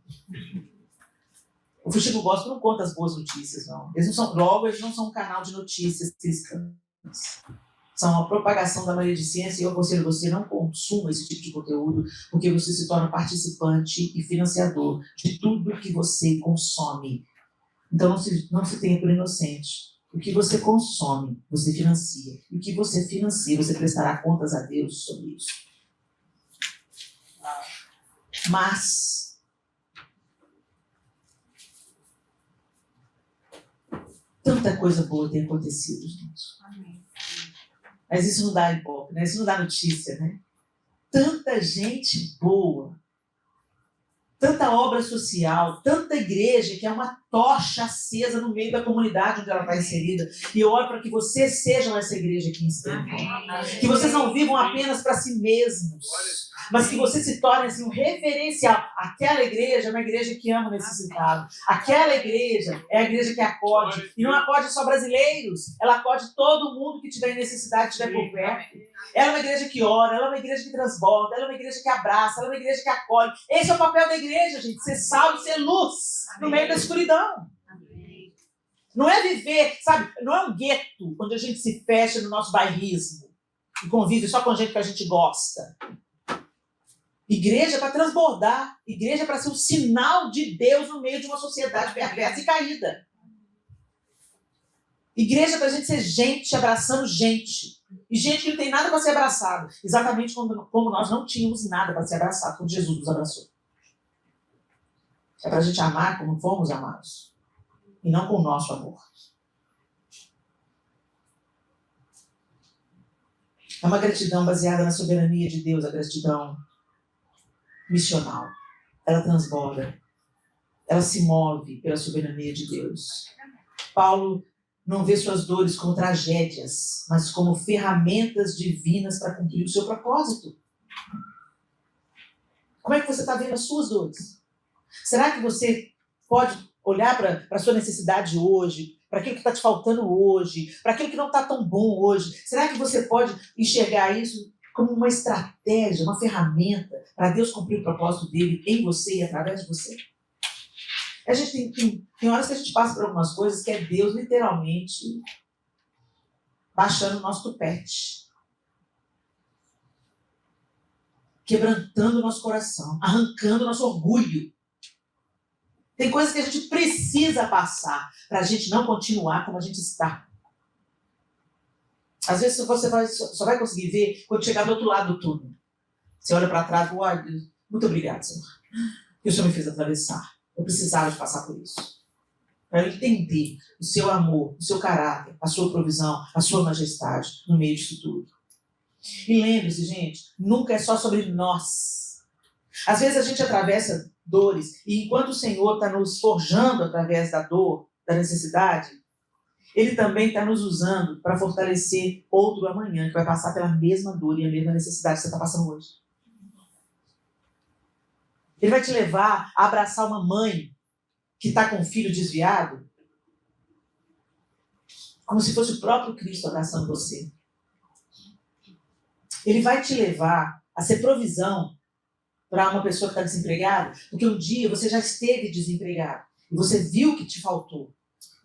O fuxico gospel não conta as boas notícias, não. Eles não são um canal de notícias cristãs. São a propagação da maledicência e eu aconselho você não consuma esse tipo de conteúdo, porque você se torna participante e financiador de tudo que você consome. Então não se tenha por inocente. O que você consome, você financia. E o que você financia, você prestará contas a Deus sobre isso. Mas tanta coisa boa tem acontecido, gente. Amém. Mas isso não dá ibope, né? Isso não dá notícia, né? Tanta gente boa, tanta obra social, tanta igreja que é uma tocha acesa no meio da comunidade onde ela está inserida. E eu oro para que vocês sejam essa igreja aqui em Estevão. Que vocês não vivam apenas para si mesmos, mas que você se torne assim, um referencial. Aquela igreja é uma igreja que ama o necessitado. Aquela igreja é a igreja que acode. E não acode só brasileiros, ela acode todo mundo que tiver necessidade, estiver por perto. Ela é uma igreja que ora, ela é uma igreja que transborda, ela é uma igreja que abraça, ela é uma igreja que acolhe. Esse é o papel da igreja, gente. Ser sal e ser luz no meio da escuridão. Não é viver, sabe, não é um gueto onde a gente se fecha no nosso bairrismo e convive só com gente que a gente gosta. Igreja para transbordar. Igreja para ser um sinal de Deus no meio de uma sociedade perversa e caída. Igreja para a gente ser gente abraçando gente. E gente que não tem nada para ser abraçado. Exatamente como nós não tínhamos nada para ser abraçado, quando Jesus nos abraçou. É para a gente amar como fomos amados. E não com o nosso amor. É uma gratidão baseada na soberania de Deus, a gratidão missional. Ela transborda. Ela se move pela soberania de Deus. Paulo não vê suas dores como tragédias, mas como ferramentas divinas para cumprir o seu propósito. Como é que você está vendo as suas dores? Será que você pode olhar para a sua necessidade hoje, para aquilo que está te faltando hoje, para aquilo que não está tão bom hoje? Será que você pode enxergar isso como uma estratégia, uma ferramenta para Deus cumprir o propósito dele em você e através de você? A gente tem horas que a gente passa por algumas coisas que é Deus literalmente baixando o nosso tupete, quebrantando o nosso coração, arrancando o nosso orgulho. Tem coisas que a gente precisa passar para a gente não continuar como a gente está. Às vezes você só vai conseguir ver quando chegar do outro lado do túnel. Você olha para trás e fala, olha, muito obrigado, Senhor. Que o Senhor me fez atravessar. Eu precisava de passar por isso. Para eu entender o seu amor, o seu caráter, a sua provisão, a sua majestade no meio disso tudo. E lembre-se, gente, nunca é só sobre nós. Às vezes a gente atravessa dores e enquanto o Senhor está nos forjando através da dor, da necessidade, Ele também está nos usando para fortalecer outro amanhã que vai passar pela mesma dor e a mesma necessidade que você está passando hoje. Ele vai te levar a abraçar uma mãe que está com um filho desviado, como se fosse o próprio Cristo abraçando você. Ele vai te levar a ser provisão para uma pessoa que está desempregada, porque um dia você já esteve desempregado e você viu que te faltou.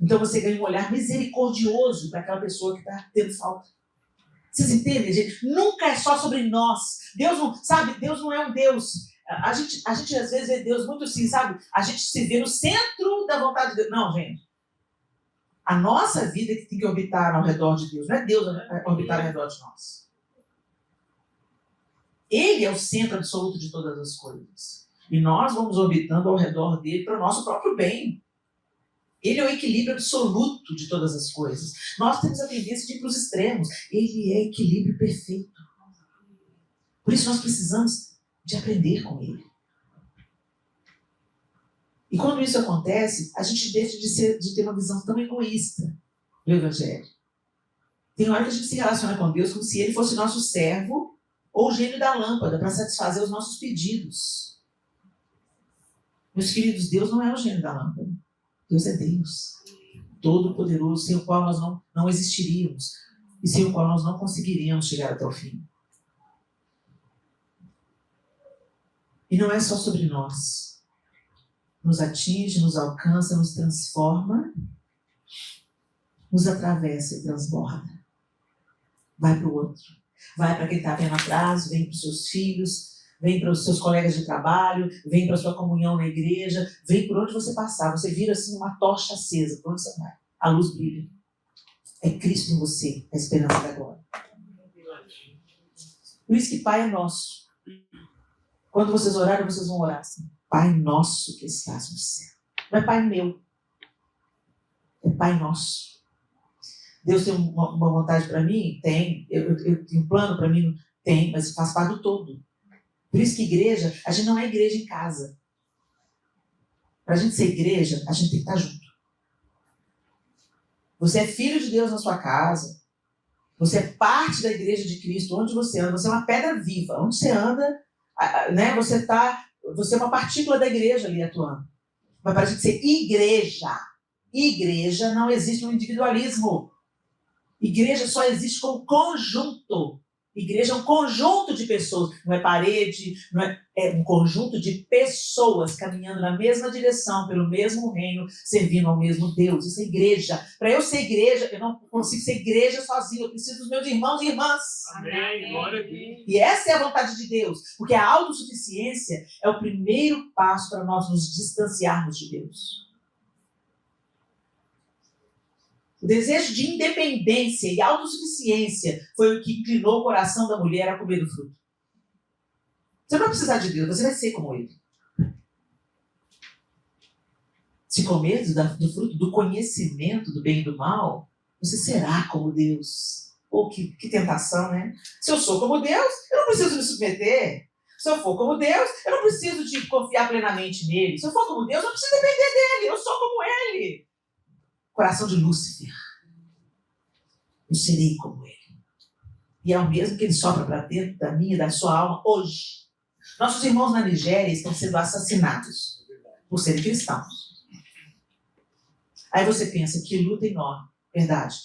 Então você ganha um olhar misericordioso para aquela pessoa que está tendo falta. Vocês entendem, gente? Nunca é só sobre nós. Deus não, sabe, Deus não é um Deus. A gente às vezes vê Deus muito assim, sabe? A gente se vê no centro da vontade de Deus. Não, gente. A nossa vida é que tem que orbitar ao redor de Deus. Não é Deus orbitar ao redor de nós. Ele é o centro absoluto de todas as coisas. E nós vamos orbitando ao redor dele para o nosso próprio bem. Ele é o equilíbrio absoluto de todas as coisas. Nós temos a tendência de ir para os extremos. Ele é equilíbrio perfeito. Por isso nós precisamos de aprender com ele. E quando isso acontece, a gente deixa de ter uma visão tão egoísta do Evangelho. Tem hora que a gente se relaciona com Deus como se ele fosse nosso servo ou o gênio da lâmpada para satisfazer os nossos pedidos. Meus queridos, Deus não é o gênio da lâmpada. Deus é Deus, todo-poderoso, sem o qual nós não existiríamos e sem o qual nós não conseguiríamos chegar até o fim. E não é só sobre nós. Nos atinge, nos alcança, nos transforma, nos atravessa e transborda. Vai para o outro. Vai para quem está vendo atrás, vem para os seus filhos, vem para os seus colegas de trabalho, vem para a sua comunhão na igreja, vem por onde você passar. Você vira assim uma tocha acesa, por onde você vai. A luz brilha. É Cristo em você, a esperança da glória. Por isso que Pai é nosso. Quando vocês orarem, vocês vão orar assim. Pai nosso que estás no céu. Não é Pai meu. É Pai nosso. Deus tem uma vontade para mim? Tem. Eu tenho um plano para mim? Tem, mas faz parte do todo. Por isso que igreja, a gente não é igreja em casa. Para a gente ser igreja, a gente tem que estar junto. Você é filho de Deus na sua casa. Você é parte da igreja de Cristo. Onde você anda, você é uma pedra viva. Onde você anda, né, você é uma partícula da igreja ali atuando. Mas para a gente ser igreja não existe um individualismo. Igreja só existe como conjunto. Igreja é um conjunto de pessoas, não é parede, é um conjunto de pessoas caminhando na mesma direção, pelo mesmo reino, servindo ao mesmo Deus. Isso é igreja. Para eu ser igreja, eu não consigo ser igreja sozinho, eu preciso dos meus irmãos e irmãs. Amém. Glória a Deus. E essa é a vontade de Deus, porque a autossuficiência é o primeiro passo para nós nos distanciarmos de Deus. O desejo de independência e autossuficiência foi o que inclinou o coração da mulher a comer do fruto. Você não vai precisar de Deus, você vai ser como ele. Se comer do fruto do conhecimento do bem e do mal, você será como Deus. Pô, que tentação, né? Se eu sou como Deus, eu não preciso me submeter. Se eu for como Deus, eu não preciso de confiar plenamente nele. Se eu for como Deus, eu não preciso depender dele. Eu sou como ele. Coração de Lúcifer. Eu serei como ele. E é o mesmo que ele sopra para dentro da minha e da sua alma hoje. Nossos irmãos na Nigéria estão sendo assassinados por serem cristãos. Aí você pensa, que luta enorme. Verdade.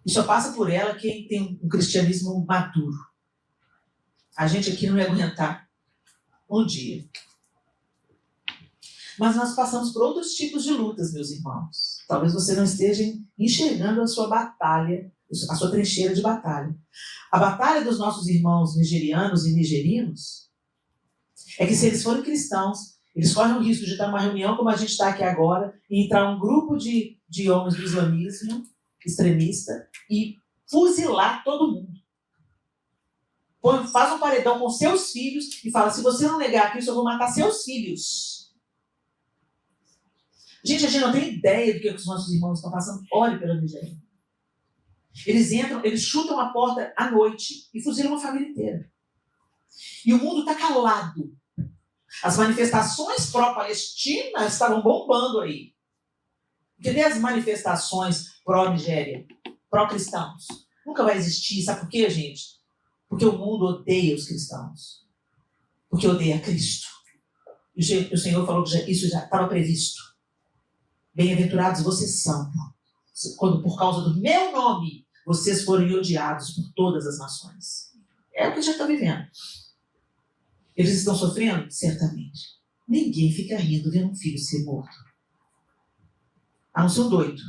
E só passa por ela quem tem um cristianismo maduro. A gente aqui não ia aguentar um dia. Mas nós passamos por outros tipos de lutas, meus irmãos. Talvez você não esteja enxergando a sua batalha, a sua trincheira de batalha. A batalha dos nossos irmãos nigerianos e nigerinos é que, se eles forem cristãos, eles correm o risco de estar numa reunião como a gente está aqui agora e entrar um grupo de homens do islamismo extremista e fuzilar todo mundo. Faz um paredão com seus filhos e fala, se você não negar Cristo, eu vou matar seus filhos. Gente, a gente não tem ideia do que os nossos irmãos estão passando. Olhe pela Nigéria. Eles entram, eles chutam a porta à noite e fuzilam uma família inteira. E o mundo está calado. As manifestações pró-Palestina estavam bombando aí. Cadê as manifestações pró-Nigéria? Pró-cristãos? Nunca vai existir. Sabe por quê, gente? Porque o mundo odeia os cristãos. Porque odeia Cristo. E o Senhor falou que isso já estava previsto. Bem-aventurados vocês são, quando por causa do meu nome vocês forem odiados por todas as nações. É o que a gente está vivendo. Eles estão sofrendo? Certamente. Ninguém fica rindo vendo um filho ser morto. A não ser um doido.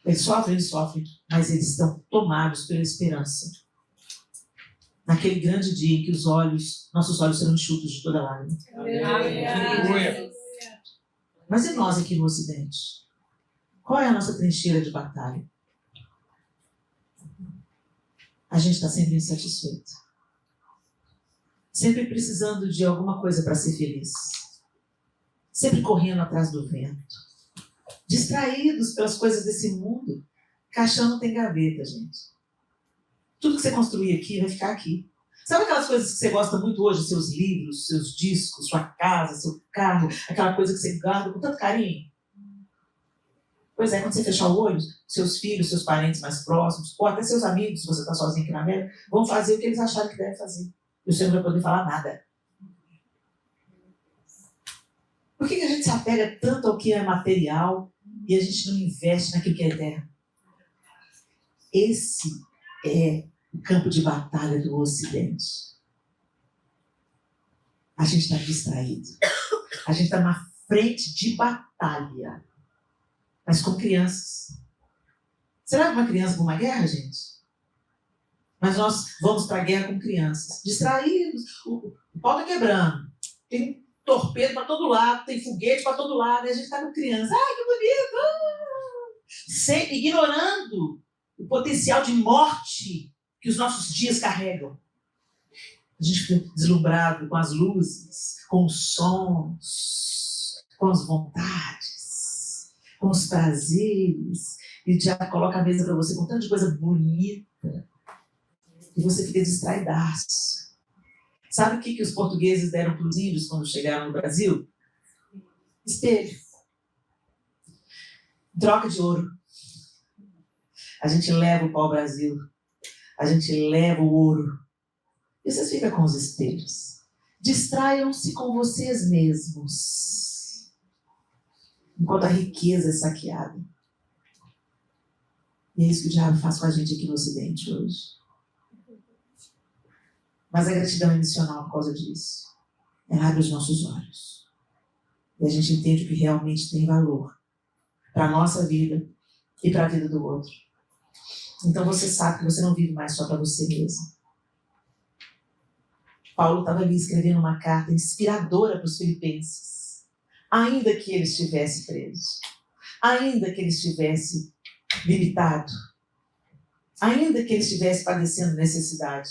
Eles sofrem, mas eles estão tomados pela esperança. Naquele grande dia em que nossos olhos serão enxutos de toda lágrima. Aleluia. Mas e nós aqui no Ocidente? Qual é a nossa trincheira de batalha? A gente está sempre insatisfeito. Sempre precisando de alguma coisa para ser feliz. Sempre correndo atrás do vento. Distraídos pelas coisas desse mundo. Caixão não tem gaveta, gente. Tudo que você construir aqui vai ficar aqui. Sabe aquelas coisas que você gosta muito hoje? Seus livros, seus discos, sua casa, seu carro, aquela coisa que você guarda com tanto carinho? Pois é, quando você fechar o olho, seus filhos, seus parentes mais próximos, ou até seus amigos, se você está sozinho aqui na América, vão fazer o que eles acharem que devem fazer. E você não vai poder falar nada. Por que a gente se apega tanto ao que é material e a gente não investe naquilo que é eterno? Esse é o campo de batalha do Ocidente. A gente está distraído. A gente está na frente de batalha. Mas com crianças. Você leva uma criança para uma guerra, gente? Mas nós vamos para a guerra com crianças. Distraídos. O pau está quebrando. Tem torpedo para todo lado, tem foguete para todo lado. E a gente está com criança. Ah, que bonito! Sempre ignorando o potencial de morte que os nossos dias carregam. A gente fica deslumbrado com as luzes, com os sons, com as vontades, com os prazeres, e já coloca a mesa para você com tanta coisa bonita, e você fica distraidaço. Sabe o que os portugueses deram para os índios quando chegaram no Brasil? Espelho. Troca de ouro. A gente leva o pau-brasil. A gente leva o ouro. E vocês ficam com os espelhos. Distraiam-se com vocês mesmos. Enquanto a riqueza é saqueada. E é isso que o diabo faz com a gente aqui no Ocidente hoje. Mas a gratidão é missional por causa disso. Ela abre os nossos olhos. E a gente entende o que realmente tem valor para a nossa vida e para a vida do outro. Então você sabe que você não vive mais só para você mesmo. Paulo estava ali escrevendo uma carta inspiradora para os filipenses. Ainda que ele estivesse preso, ainda que ele estivesse limitado, ainda que ele estivesse padecendo necessidade,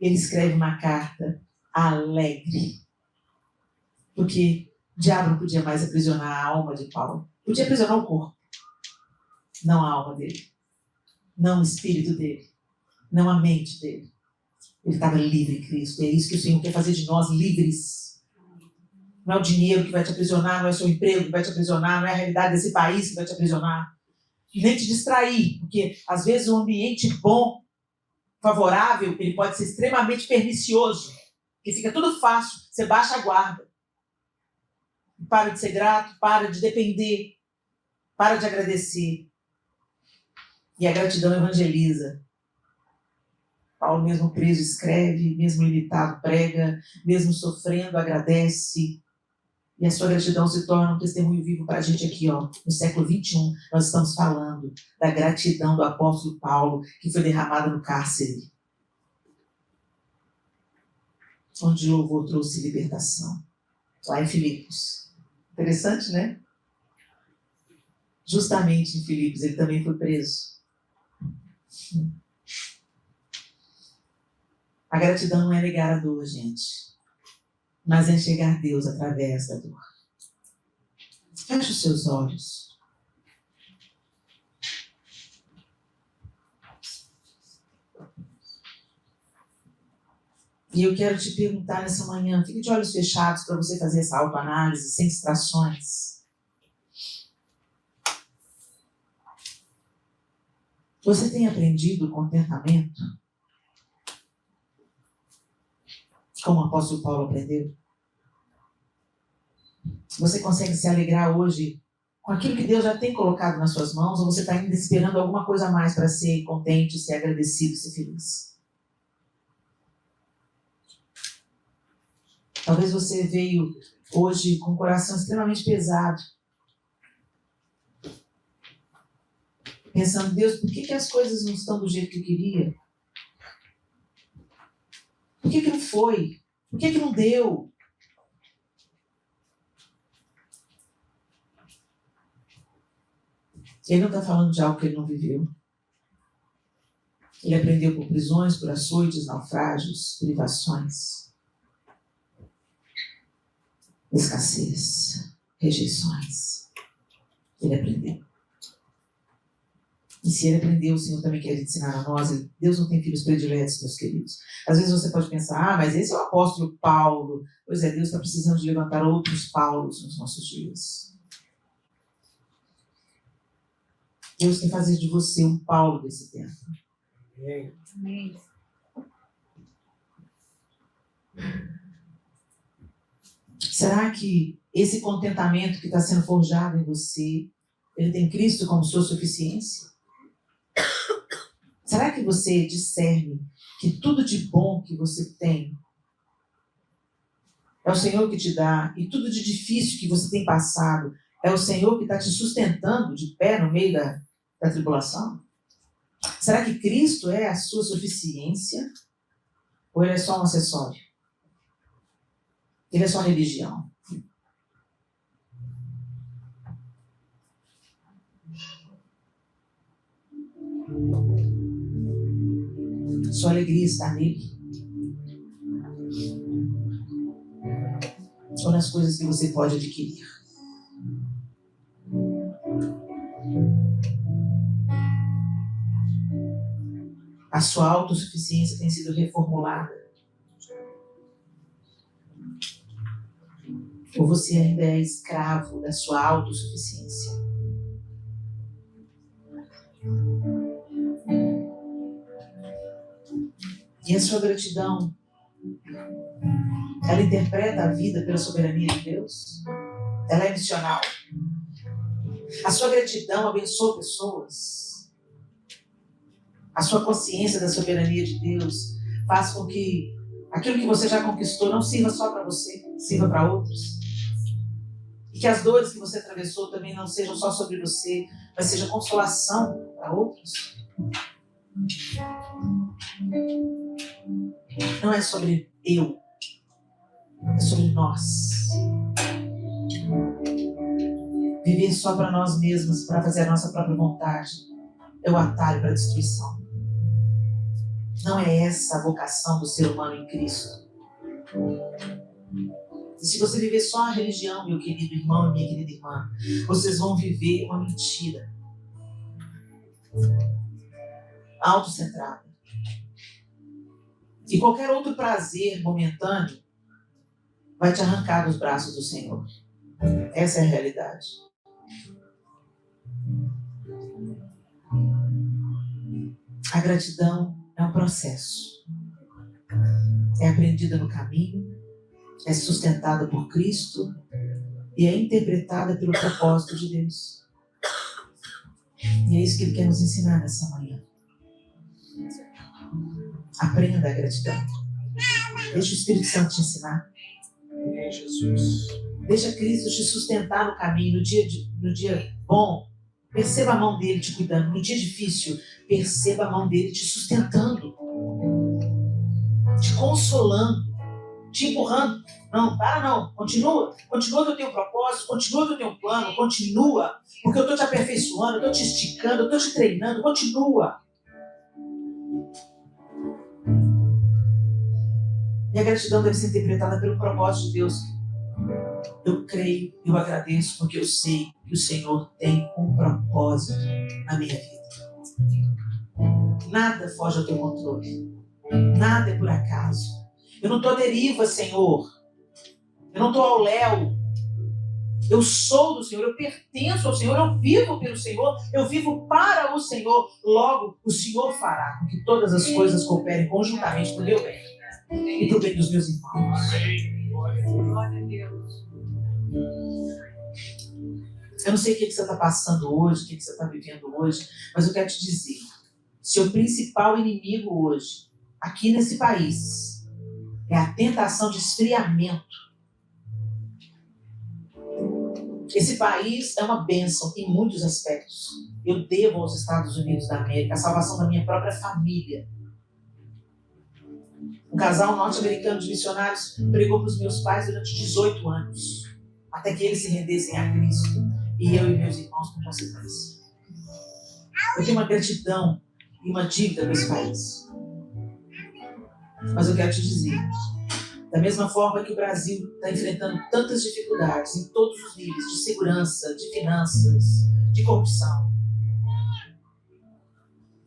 ele escreve uma carta alegre. Porque o diabo não podia mais aprisionar a alma de Paulo. Podia aprisionar o corpo, não a alma dele, não o espírito dele, não a mente dele. Ele estava livre em Cristo. E é isso que o Senhor quer fazer de nós, livres. Não é o dinheiro que vai te aprisionar, não é o seu emprego que vai te aprisionar, não é a realidade desse país que vai te aprisionar. Nem te distrair, porque às vezes um ambiente bom, favorável, ele pode ser extremamente pernicioso, porque fica tudo fácil, você baixa a guarda. Para de ser grato, para de depender, para de agradecer. E a gratidão evangeliza. Paulo, mesmo preso, escreve, mesmo limitado, prega, mesmo sofrendo, agradece. E a sua gratidão se torna um testemunho vivo para a gente aqui, ó, no século XXI. Nós estamos falando da gratidão do apóstolo Paulo, que foi derramada no cárcere, onde o louvor trouxe libertação. Lá em Filipos. Interessante, né? Justamente em Filipos, ele também foi preso. A gratidão não é negar a dor, gente, mas é enxergar Deus através da dor. Feche os seus olhos. E eu quero te perguntar nessa manhã, fique de olhos fechados para você fazer essa autoanálise, sem distrações. Você tem aprendido o contentamento? Como o apóstolo Paulo aprendeu? Você consegue se alegrar hoje com aquilo que Deus já tem colocado nas suas mãos, ou você está ainda esperando alguma coisa a mais para ser contente, ser agradecido, ser feliz? Talvez você veio hoje com o coração extremamente pesado, pensando, Deus, por que as coisas não estão do jeito que eu queria? Por que não foi? Por que não deu? Ele não está falando de algo que ele não viveu. Ele aprendeu por prisões, por açoites, naufrágios, privações, escassez, rejeições. Ele aprendeu. E se ele aprendeu, o Senhor também quer ensinar a nós. Deus não tem filhos prediletos, meus queridos. Às vezes você pode pensar, mas esse é o apóstolo Paulo. Pois é, Deus está precisando de levantar outros Paulos nos nossos dias. Deus quer fazer de você um Paulo desse tempo. Amém. Será que esse contentamento que está sendo forjado em você, ele tem Cristo como sua suficiência? Será que você discerne que tudo de bom que você tem é o Senhor que te dá, e tudo de difícil que você tem passado é o Senhor que está te sustentando de pé no meio da tribulação? Será que Cristo é a sua suficiência? Ou ele é só um acessório? Ele é só religião? Sua alegria está nele? Ou nas coisas que você pode adquirir? A sua autossuficiência tem sido reformulada? Ou você ainda é escravo da sua autossuficiência? E a sua gratidão, ela interpreta a vida pela soberania de Deus? Ela é missional? A sua gratidão abençoa pessoas? A sua consciência da soberania de Deus faz com que aquilo que você já conquistou não sirva só para você, sirva para outros. E que as dores que você atravessou também não sejam só sobre você, mas seja consolação para outros. Não é sobre eu, é sobre nós. Viver só para nós mesmos, para fazer a nossa própria vontade, é o atalho para a destruição. Não é essa a vocação do ser humano em Cristo. E se você viver só a religião, meu querido irmão e minha querida irmã, vocês vão viver uma mentira autocentrada. E qualquer outro prazer momentâneo vai te arrancar dos braços do Senhor. Essa é a realidade. A gratidão é um processo. É aprendida no caminho, é sustentada por Cristo e é interpretada pelo propósito de Deus. E é isso que Ele quer nos ensinar nessa manhã. Aprenda a gratidão. Deixa o Espírito Santo te ensinar. Jesus. Deixa Cristo te sustentar no caminho, no dia bom. Perceba a mão dele te cuidando. No dia difícil, perceba a mão dele te sustentando, te consolando, te empurrando. Não, para não. Continua que eu tenho um propósito, continua que eu tenho um plano, continua, porque eu estou te aperfeiçoando, eu estou te esticando, eu estou te treinando, continua. E a gratidão deve ser interpretada pelo propósito de Deus. Eu creio, eu agradeço, porque eu sei que o Senhor tem um propósito na minha vida. Nada foge ao teu controle. Nada é por acaso. Eu não estou à deriva, Senhor. Eu não estou ao léu. Eu sou do Senhor, eu pertenço ao Senhor, eu vivo pelo Senhor, eu vivo para o Senhor. Logo, o Senhor fará com que todas as coisas cooperem conjuntamente para o meu bem e para o bem dos meus irmãos. Glória a Deus. Eu não sei o que você está passando hoje, o que você está vivendo hoje, mas eu quero te dizer, seu principal inimigo hoje, aqui nesse país, é a tentação de esfriamento. Esse país é uma bênção em muitos aspectos. Eu devo aos Estados Unidos da América a salvação da minha própria família. Um casal norte-americano de missionários pregou para os meus pais durante 18 anos, até que eles se rendessem a Cristo, e eu e meus irmãos com consequência. Eu tenho uma gratidão e uma dívida com esse país. Mas eu quero te dizer, da mesma forma que o Brasil está enfrentando tantas dificuldades em todos os níveis, de segurança, de finanças, de corrupção,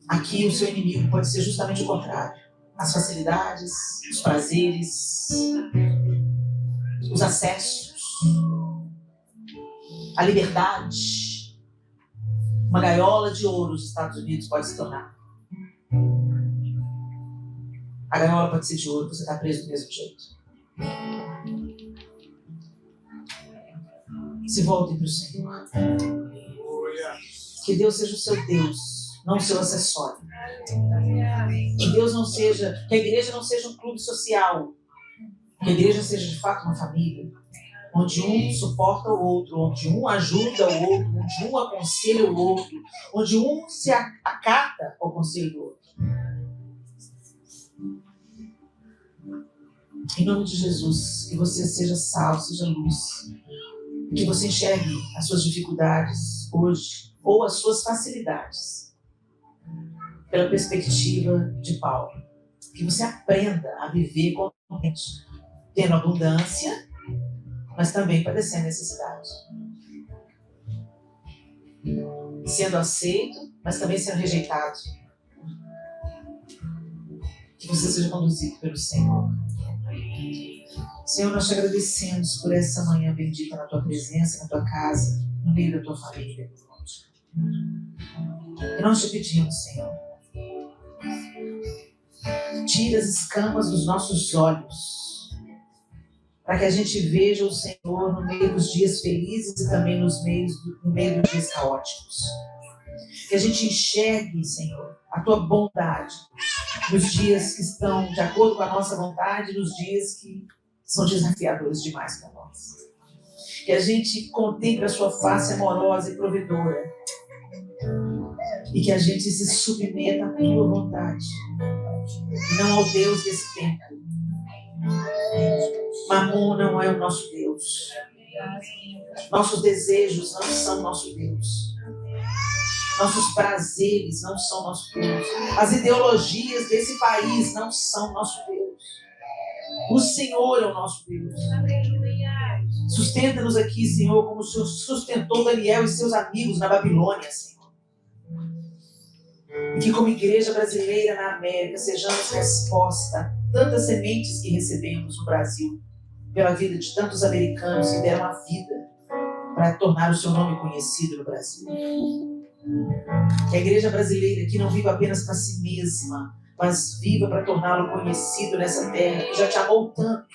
aqui o seu inimigo pode ser justamente o contrário. As facilidades, os prazeres, os acessos, a liberdade. Uma gaiola de ouro os Estados Unidos pode se tornar. A gaiola pode ser de ouro, você está preso do mesmo jeito. Se voltem para o Senhor. Que Deus seja o seu Deus, não o seu acessório. Que Deus não seja, que a igreja não seja um clube social. Que a igreja seja de fato uma família, onde um suporta o outro, onde um ajuda o outro, onde um aconselha o outro, onde um se acata ao conselho do outro. Em nome de Jesus, que você seja sal, seja luz. Que você enxergue as suas dificuldades hoje, ou as suas facilidades, pela perspectiva de Paulo. Que você aprenda a viver contente, tendo abundância, mas também padecendo necessidade. Sendo aceito, mas também sendo rejeitado. Que você seja conduzido pelo Senhor. Senhor, nós te agradecemos por essa manhã bendita na tua presença, na tua casa, no meio da tua família. E nós te pedimos, Senhor, tira as escamas dos nossos olhos, para que a gente veja o Senhor no meio dos dias felizes e também no meio dos dias caóticos. Que a gente enxergue, Senhor, a tua bondade nos dias que estão de acordo com a nossa vontade, nos dias que são desafiadores demais para nós. Que a gente contemple a sua face amorosa e provedora. E que a gente se submeta à tua vontade. E não ao Deus desse tempo. Mamon não é o nosso Deus. Nossos desejos não são nosso Deus. Nossos prazeres não são nosso Deus. As ideologias desse país não são nosso Deus. O Senhor é o nosso Deus. Sustenta-nos aqui, Senhor, como o Senhor sustentou Daniel e seus amigos na Babilônia, Senhor. E que como igreja brasileira na América sejamos resposta a tantas sementes que recebemos no Brasil, pela vida de tantos americanos que deram a vida para tornar o seu nome conhecido no Brasil. Que a igreja brasileira aqui não viva apenas para si mesma, mas viva para torná-lo conhecido nessa terra que já te amou tanto,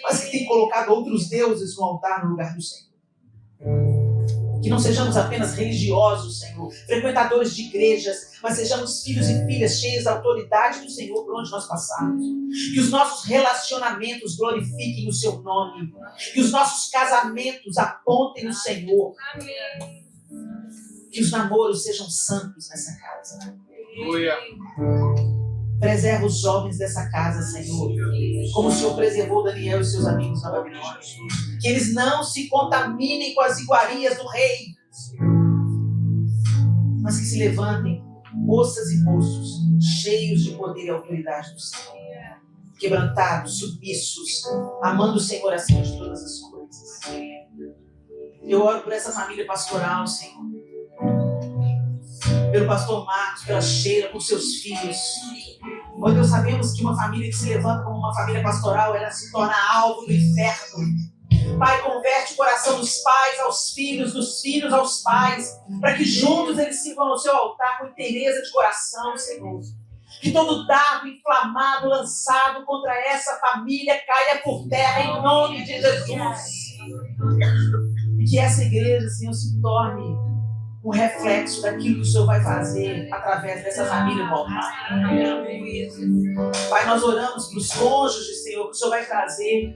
mas que tem colocado outros deuses no altar no lugar do Senhor. Que não sejamos apenas religiosos, Senhor, frequentadores de igrejas, mas sejamos filhos e filhas cheios da autoridade do Senhor por onde nós passamos. Que os nossos relacionamentos glorifiquem o seu nome. Que os nossos casamentos apontem o Senhor. Que os namoros sejam santos nessa casa. Preserva os jovens dessa casa, Senhor, como o Senhor preservou Daniel e seus amigos na Babilônia. Que eles não se contaminem com as iguarias do rei, mas que se levantem moças e moços cheios de poder e autoridade do Senhor, quebrantados, submissos, amando o Senhor acima de todas as coisas. Eu oro por essa família pastoral, Senhor, pelo pastor Marcos, pela Sheila, por seus filhos. Ó Deus, sabemos que uma família que se levanta como uma família pastoral, ela se torna alvo do inferno. Pai, converte o coração dos pais aos filhos, dos filhos aos pais, para que juntos eles sirvam no seu altar com inteireza de coração, Senhor. Que todo dardo inflamado lançado contra essa família caia por terra em nome de Jesus. E que essa igreja, Senhor, se torne um reflexo daquilo que o Senhor vai fazer através dessa família no altar. Pai, nós oramos para os cônjuges, Senhor, que o Senhor vai trazer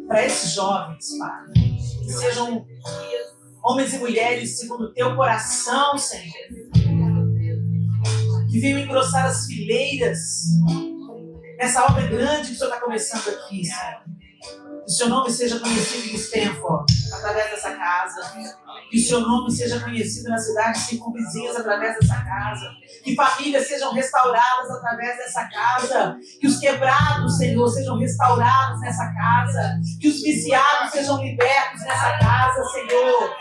para esses jovens, Pai. Que sejam homens e mulheres segundo o teu coração, Senhor. Que venham engrossar as fileiras nessa obra grande que o Senhor está começando aqui, Senhor. Que o seu nome seja conhecido em Stanford, através dessa casa. Que o seu nome seja conhecido nas cidades circunvizinhas, através dessa casa. Que famílias sejam restauradas através dessa casa. Que os quebrados, Senhor, sejam restaurados nessa casa. Que os viciados sejam libertos nessa casa, Senhor.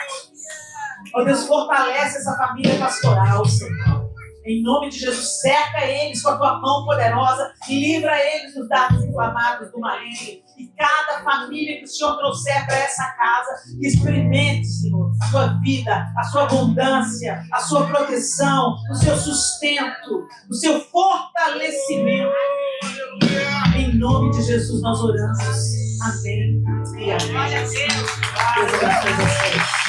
Ó Deus, fortalece essa família pastoral, Senhor. Em nome de Jesus, cerca eles com a tua mão poderosa e livra eles dos dardos inflamados do maligno. E cada família que o Senhor trouxer para essa casa, que experimente, Senhor, a sua vida, a sua abundância, a sua proteção, o seu sustento, o seu fortalecimento. Em nome de Jesus nós oramos. Amém e amém. Deus abençoe vocês.